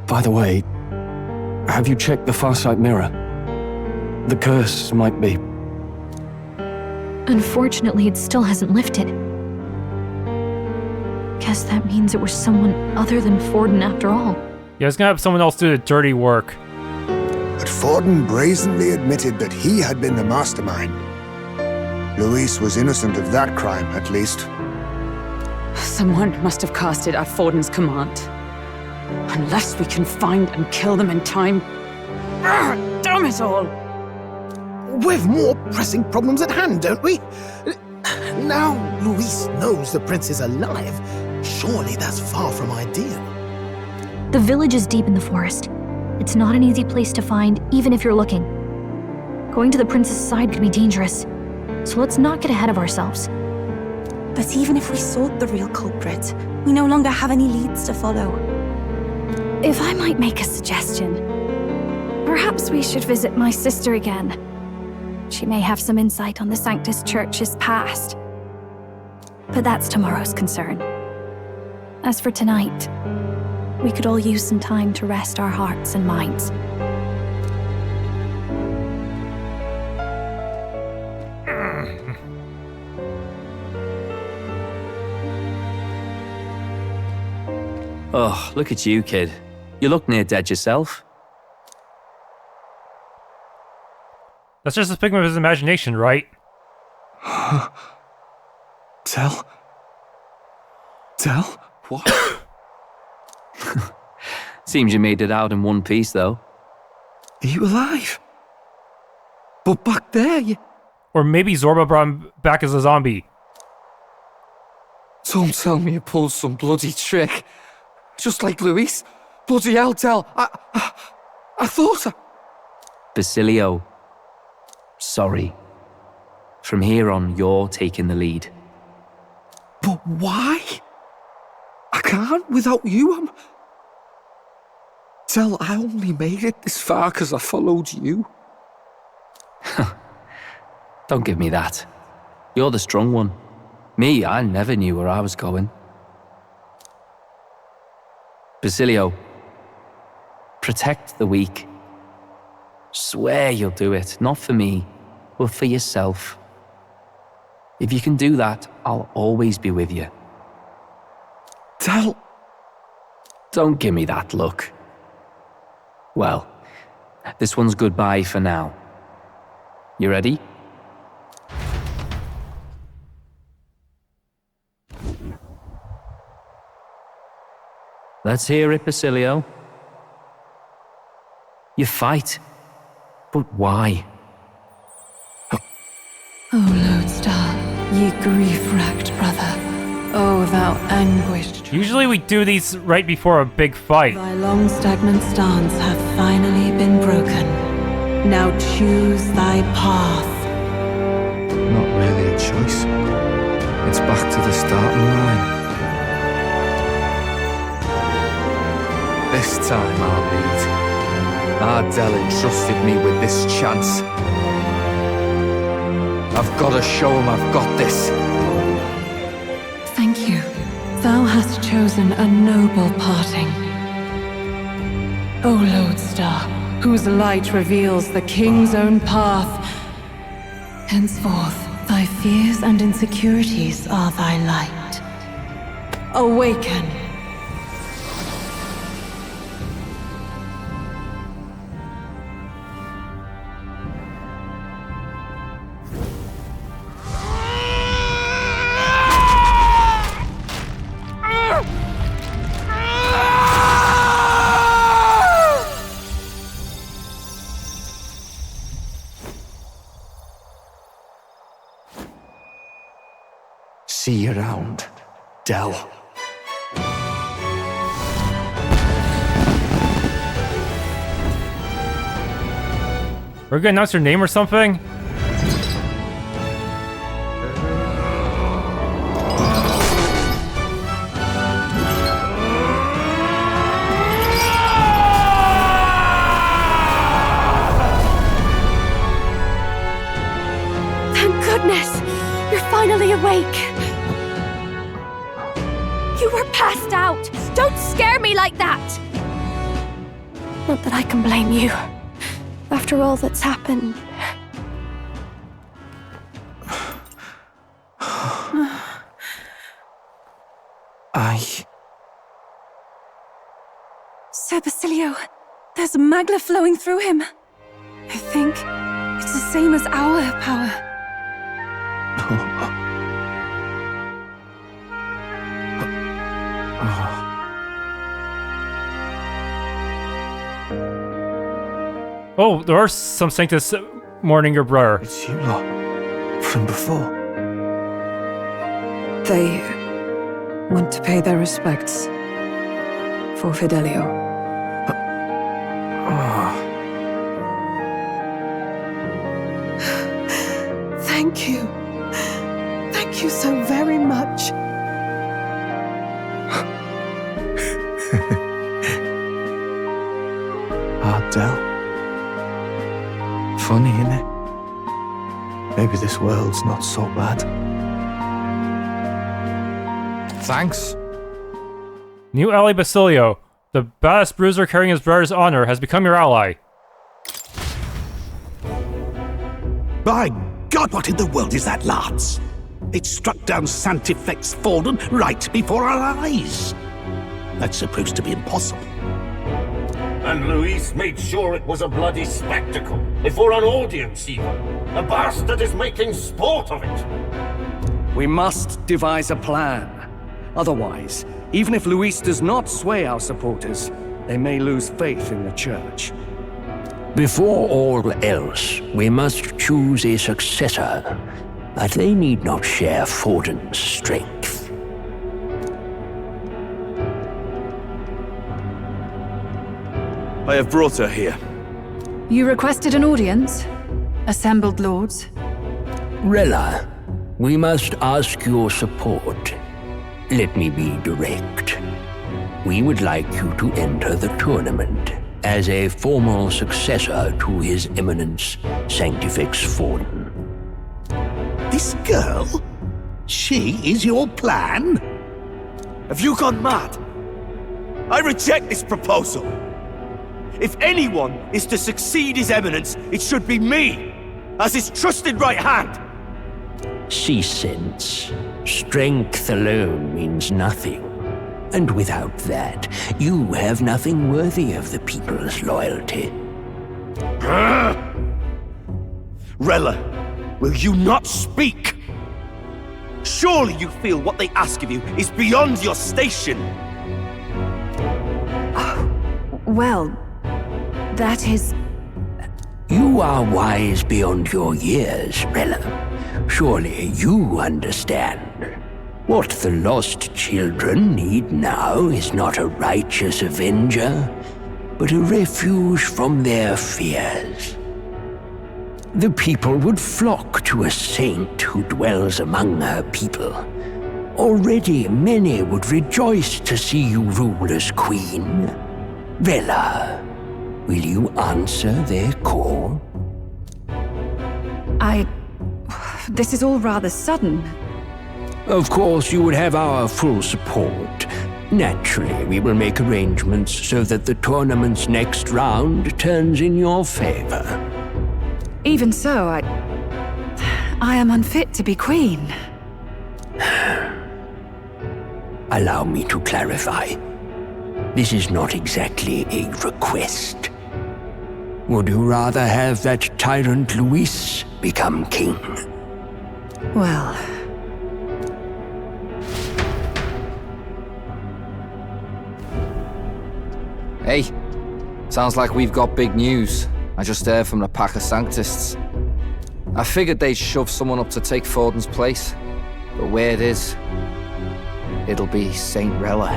By the way, have you checked the Farsight mirror? The curse might be... Unfortunately, it still hasn't lifted. Guess that means it was someone other than Forden after all. Yeah, I was gonna have someone else do the dirty work. But Forden brazenly admitted that he had been the mastermind. Louis was innocent of that crime, at least. Someone must have cast it at Forden's command. Unless we can find and kill them in time. Damn it all! We've more pressing problems at hand, don't we? Now Louis knows the prince is alive. Surely that's far from ideal. The village is deep in the forest. It's not an easy place to find, even if you're looking. Going to the prince's side could be dangerous. So let's not get ahead of ourselves. But even if we sought the real culprit, we no longer have any leads to follow. If I might make a suggestion, perhaps we should visit my sister again. She may have some insight on the Sanctus Church's past. But that's tomorrow's concern. As for tonight, we could all use some time to rest our hearts and minds. Oh, look at you, kid. You look near dead yourself. That's just a figment of his imagination, right? Tell? What? Seems you made it out in one piece, though. Are you alive? But back there, you... Or maybe Zorba brought him back as a zombie. Don't tell me you pulled some bloody trick. Just like Louis. Bloody hell, Del. I thought Basilio. Sorry. From here on, you're taking the lead. But why? I can't without you. Del, I only made it this far because I followed you. Don't give me that. You're the strong one. Me, I never knew where I was going. Basilio, protect the weak. Swear you'll do it, not for me, but for yourself. If you can do that, I'll always be with you. Del... Don't give me that look. Well, this one's goodbye for now. You ready? Let's hear it, Basilio. You fight, but why? O Lodestar, ye grief-racked brother, O thou anguished... Usually we do these right before a big fight. Thy long stagnant stance hath finally been broken. Now choose thy path. Not really a choice. It's back to the starting line. This time I'll lead. Ardell entrusted me with this chance. I've got to show him I've got this. Thank you. Thou hast chosen a noble parting. O Lodestar, whose light reveals the king's own path. Henceforth, thy fears and insecurities are thy light. Awaken. See you around, Del. We're gonna announce your name or something? Thank goodness! You're finally awake! You were passed out! Don't scare me like that! Not that I can blame you. After all that's happened. Sir Basilio, there's magla flowing through him. I think it's the same as our power. Oh, there are some sanctus mourning your brother. It's you lot. From before. They want to pay their respects for Fidelio. Thank you. Thank you so very much. Ardell. Funny, innit? Maybe this world's not so bad. Thanks. New ally Basilio. The baddest bruiser carrying his brother's honor has become your ally. By God, what in the world is that, lads? It struck down Santifex Forden right before our eyes. That's supposed to be impossible. And Louis made sure it was a bloody spectacle, before an audience even. The bastard is making sport of it. We must devise a plan. Otherwise, even if Louis does not sway our supporters, they may lose faith in the church. Before all else, we must choose a successor, but they need not share Forden's strength. I have brought her here. You requested an audience? Assembled lords? Rella, we must ask your support. Let me be direct. We would like you to enter the tournament as a formal successor to His Eminence Sanctifex Forden. This girl? She is your plan? Have you gone mad? I reject this proposal. If anyone is to succeed His Eminence, it should be me, as his trusted right hand. She sense. Strength alone means nothing. And without that, you have nothing worthy of the people's loyalty. Rella, will you not speak? Surely you feel what they ask of you is beyond your station. Well, that is... You are wise beyond your years, Rella. Surely you understand. What the lost children need now is not a righteous avenger, but a refuge from their fears. The people would flock to a saint who dwells among her people. Already many would rejoice to see you rule as queen. Rella, will you answer their call? This is all rather sudden. Of course, you would have our full support. Naturally, we will make arrangements so that the tournament's next round turns in your favor. Even so, I am unfit to be queen. Allow me to clarify. This is not exactly a request. Would you rather have that tyrant Louis become king? Well... Hey, sounds like we've got big news. I just heard from the pack of Sanctists. I figured they'd shove someone up to take Forden's place, but where it is, it'll be Saint Rella.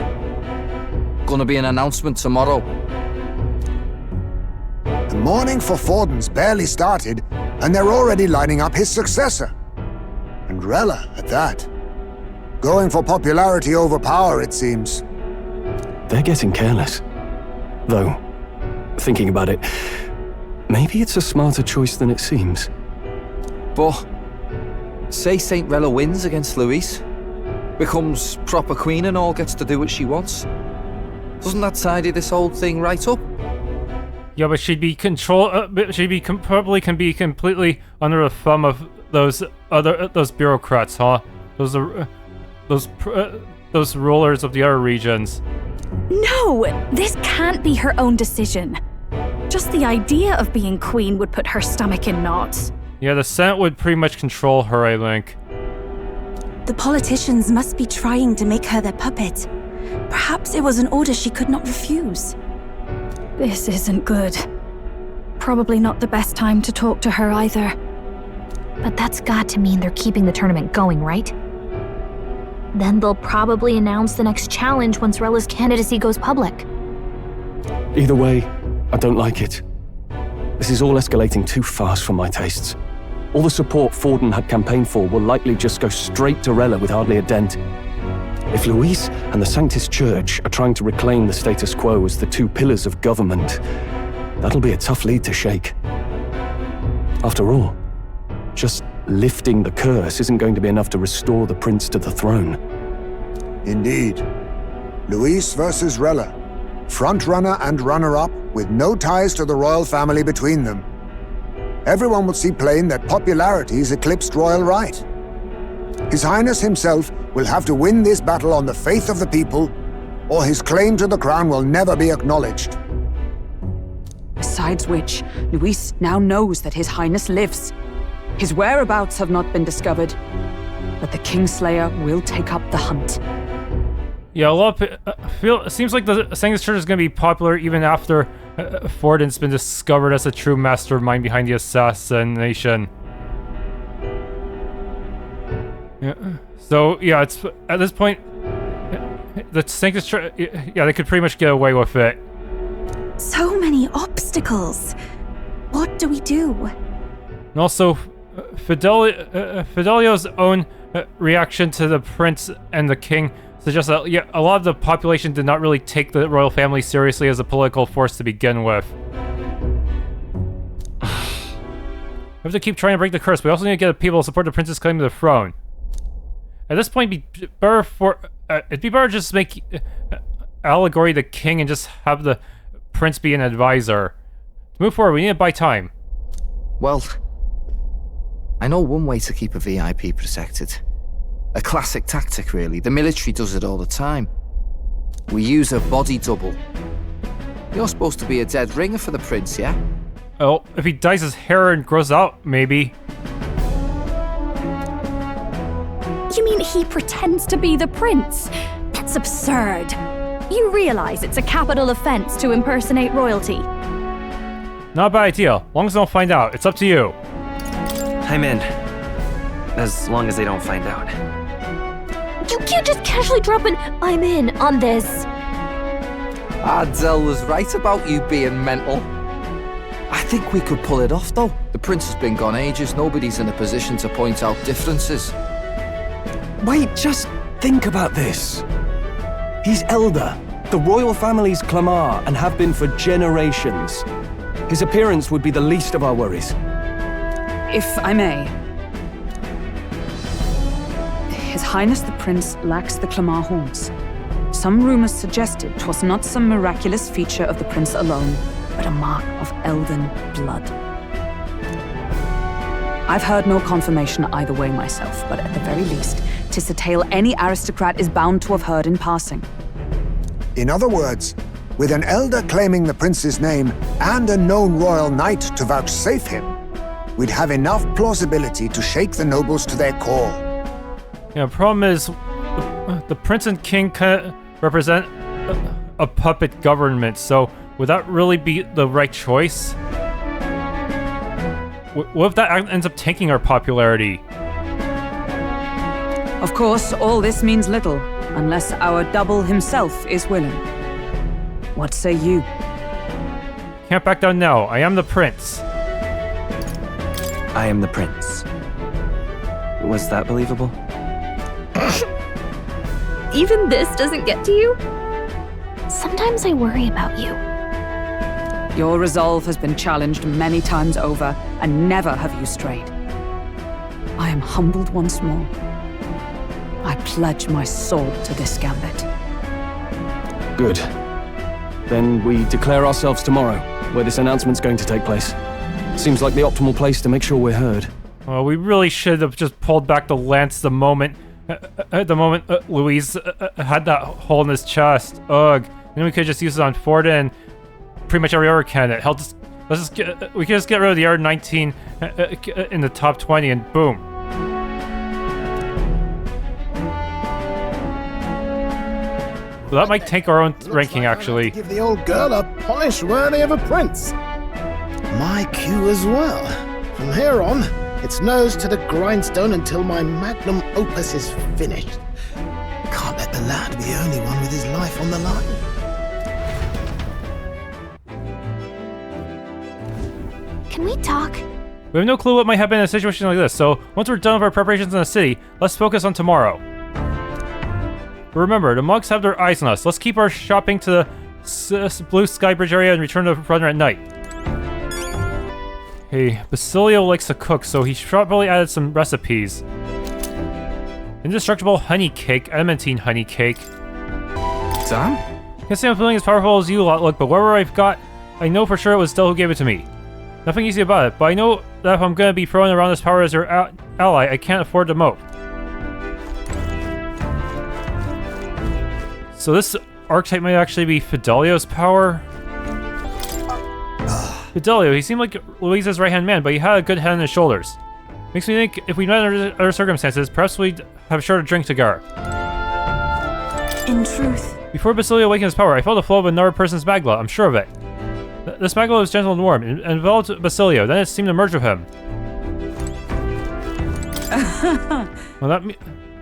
Gonna be an announcement tomorrow. The mourning for Forden's barely started, and they're already lining up his successor. And Rella, at that. Going for popularity over power, it seems. They're getting careless. Though, thinking about it, maybe it's a smarter choice than it seems. But, say Saint Rella wins against Louis, becomes proper queen and all gets to do what she wants. Doesn't that tidy this whole thing right up? Yeah, but she'd be probably can be completely under the thumb of those bureaucrats, huh? Those rulers of the other regions. No, this can't be her own decision. Just the idea of being queen would put her stomach in knots. Yeah, the Senate would pretty much control her, I think. The politicians must be trying to make her their puppet. Perhaps it was an order she could not refuse. This isn't good. Probably not the best time to talk to her either. But that's got to mean they're keeping the tournament going, right? Then they'll probably announce the next challenge once Rella's candidacy goes public. Either way, I don't like it. This is all escalating too fast for my tastes. All the support Forden had campaigned for will likely just go straight to Rella with hardly a dent. If Louis and the Sanctist Church are trying to reclaim the status quo as the two pillars of government, that'll be a tough lead to shake. After all, just lifting the curse isn't going to be enough to restore the prince to the throne. Indeed. Louis versus Rella. Front-runner and runner-up with no ties to the royal family between them. Everyone will see plain that popularity's eclipsed royal right. His Highness himself will have to win this battle on the faith of the people, or his claim to the crown will never be acknowledged. Besides which, Luis now knows that His Highness lives. His whereabouts have not been discovered, but the Kingslayer will take up the hunt. Yeah, a lot of it seems like the Sanctus Church is going to be popular even after Forden's been discovered as the true mastermind behind the assassination. Yeah. So, yeah, it's at this point, the Sanctus Church, yeah, they could pretty much get away with it. So many obstacles. What do we do? And also, Fidelio's own reaction to the prince and the king suggests that a lot of the population did not really take the royal family seriously as a political force to begin with. We have to keep trying to break the curse. We also need to get people to support the prince's claim to the throne. At this point, it'd be better just make Allegory the king and just have the prince be an advisor. To move forward, we need to buy time. Well, I know one way to keep a VIP protected. A classic tactic, really. The military does it all the time. We use a body double. You're supposed to be a dead ringer for the prince, yeah? Oh, if he dyes his hair and grows out, maybe. You mean he pretends to be the prince? That's absurd. You realize it's a capital offense to impersonate royalty. Not a bad idea. As long as they don't find out. It's up to you. I'm in. As long as they don't find out. You can't just casually drop an "I'm in" on this. Adzel was right about you being mental. I think we could pull it off, though. The prince has been gone ages. Nobody's in a position to point out differences. Wait, just think about this. He's Elda, the royal family's Clamar, and have been for generations. His appearance would be the least of our worries. If I may. His Highness the Prince lacks the Clamar horns. Some rumors suggested 'twas not some miraculous feature of the prince alone, but a mark of Elden blood. I've heard no confirmation either way myself, but at the very least, 'tis a tale any aristocrat is bound to have heard in passing. In other words, with an elder claiming the prince's name and a known royal knight to vouchsafe him, we'd have enough plausibility to shake the nobles to their core. Yeah, the problem is, the prince and king kind of represent a puppet government, so would that really be the right choice? What if that ends up tanking our popularity? Of course, all this means little, unless our double himself is willing. What say you? Can't back down now. I am the prince. I am the prince. Was that believable? Even this doesn't get to you? Sometimes I worry about you. Your resolve has been challenged many times over, and never have you strayed. I am humbled once more. I pledge my sword to this gambit. Good. Then we declare ourselves tomorrow, where this announcement's going to take place. Seems like the optimal place to make sure we're heard. Well, we really should have just pulled back the lance the moment Louis had that hole in his chest. Ugh. Then we could just use it on Ford and pretty much every other candidate. Hell, we could just get rid of the R19 in the top 20 and boom. Well, that might tank our own ranking, actually. Give the old girl a polish worthy of a prince. My cue as well. From here on, it's nose to the grindstone until my magnum opus is finished. Can't let the lad be the only one with his life on the line. Can we talk? We have no clue what might happen in a situation like this, so once we're done with our preparations in the city, let's focus on tomorrow. But remember, the monks have their eyes on us. Let's keep our shopping to the Blue Sky Bridge area and return to the runner at night. Hey, Basilio likes to cook, so he probably added some recipes. Indestructible honey cake, adamantine honey cake. Damn? Can't say I'm feeling as powerful as you lot look, but whatever I've got, I know for sure it was Del who gave it to me. Nothing easy about it, but I know that if I'm gonna be throwing around this power as your ally, I can't afford to mope. So this archetype might actually be Fidelio's power? Fidelio, he seemed like Louise's right-hand man, but he had a good head on his shoulders. Makes me think if we'd met under other circumstances, perhaps we'd have shared a drink together. In truth. Before Basilio awakened his power, I felt the flow of another person's magla, I'm sure of it. This magla was gentle and warm, and enveloped Basilio, then it seemed to merge with him. Well,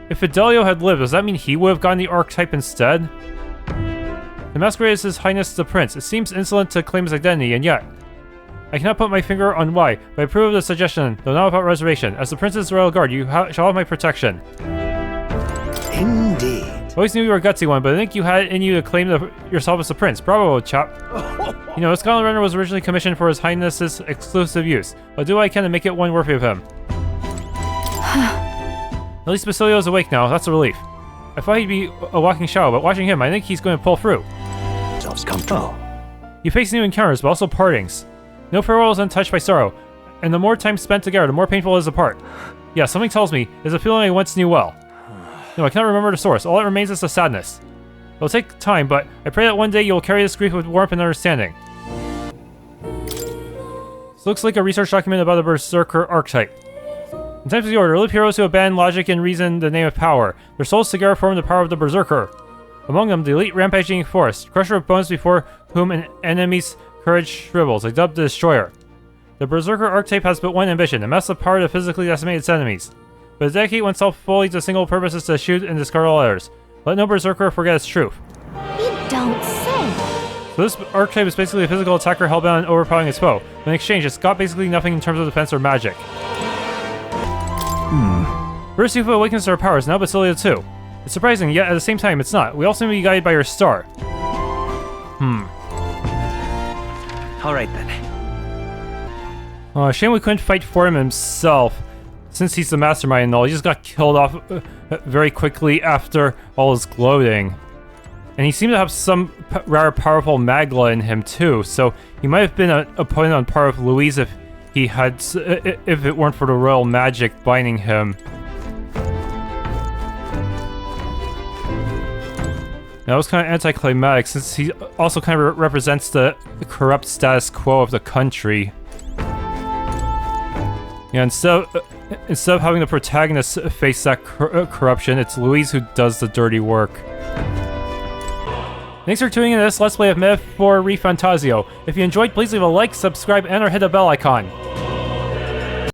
if Fidelio had lived, does that mean he would have gotten the archetype instead? The masquerade is His Highness the Prince. It seems insolent to claim his identity, and yet... I cannot put my finger on why, but I approve of the suggestion, though not without reservation. As the Prince's royal guard, you shall have my protection. Indeed. I always knew you were a gutsy one, but I think you had it in you to claim yourself as the Prince. Bravo, chap. You know, this Gauntlet Runner was originally commissioned for His Highness's exclusive use. I'll do what I can to make it one worthy of him. At least Basilio is awake now, that's a relief. I thought he'd be a walking shadow, but watching him, I think he's going to pull through. You face new encounters, but also partings. No farewell is untouched by sorrow, and the more time spent together, the more painful it is apart. Yeah, something tells me it's a feeling I once knew well. No, I cannot remember the source. All that remains is the sadness. It will take time, but I pray that one day you will carry this grief with warmth and understanding. This looks like a research document about the Berserker archetype. In times of the Order, live heroes who abandon logic and reason in the name of power. Their souls together form the power of the Berserker. Among them, the elite rampaging force, crusher of bones before whom an enemy's courage shrivels, like dubbed the Destroyer. The Berserker archetype has but one ambition, amass the power to physically decimate its enemies. But to dedicate oneself fully to a single purpose is to shoot and discard all others. Let no Berserker forget its truth. You don't say. So this archetype is basically a physical attacker hellbound and overpowering its foe. But in exchange, it's got basically nothing in terms of defense or magic. First Yufa awakens to her powers, now Basilio too. It's surprising, yet at the same time it's not. We all seem to be guided by your star. Alright then. Oh, shame we couldn't fight for him himself. Since he's the mastermind and all, he just got killed off very quickly after all his gloating. And he seemed to have some rather powerful magla in him too, so he might have been an opponent on par with Louis if it weren't for the royal magic binding him. That was kind of anticlimactic, since he also kind of represents the corrupt status quo of the country. Yeah, instead of having the protagonist face that corruption, it's Louis who does the dirty work. Thanks for tuning in to this Let's Play of Myth for ReFantazio. If you enjoyed, please leave a like, subscribe, and or hit the bell icon.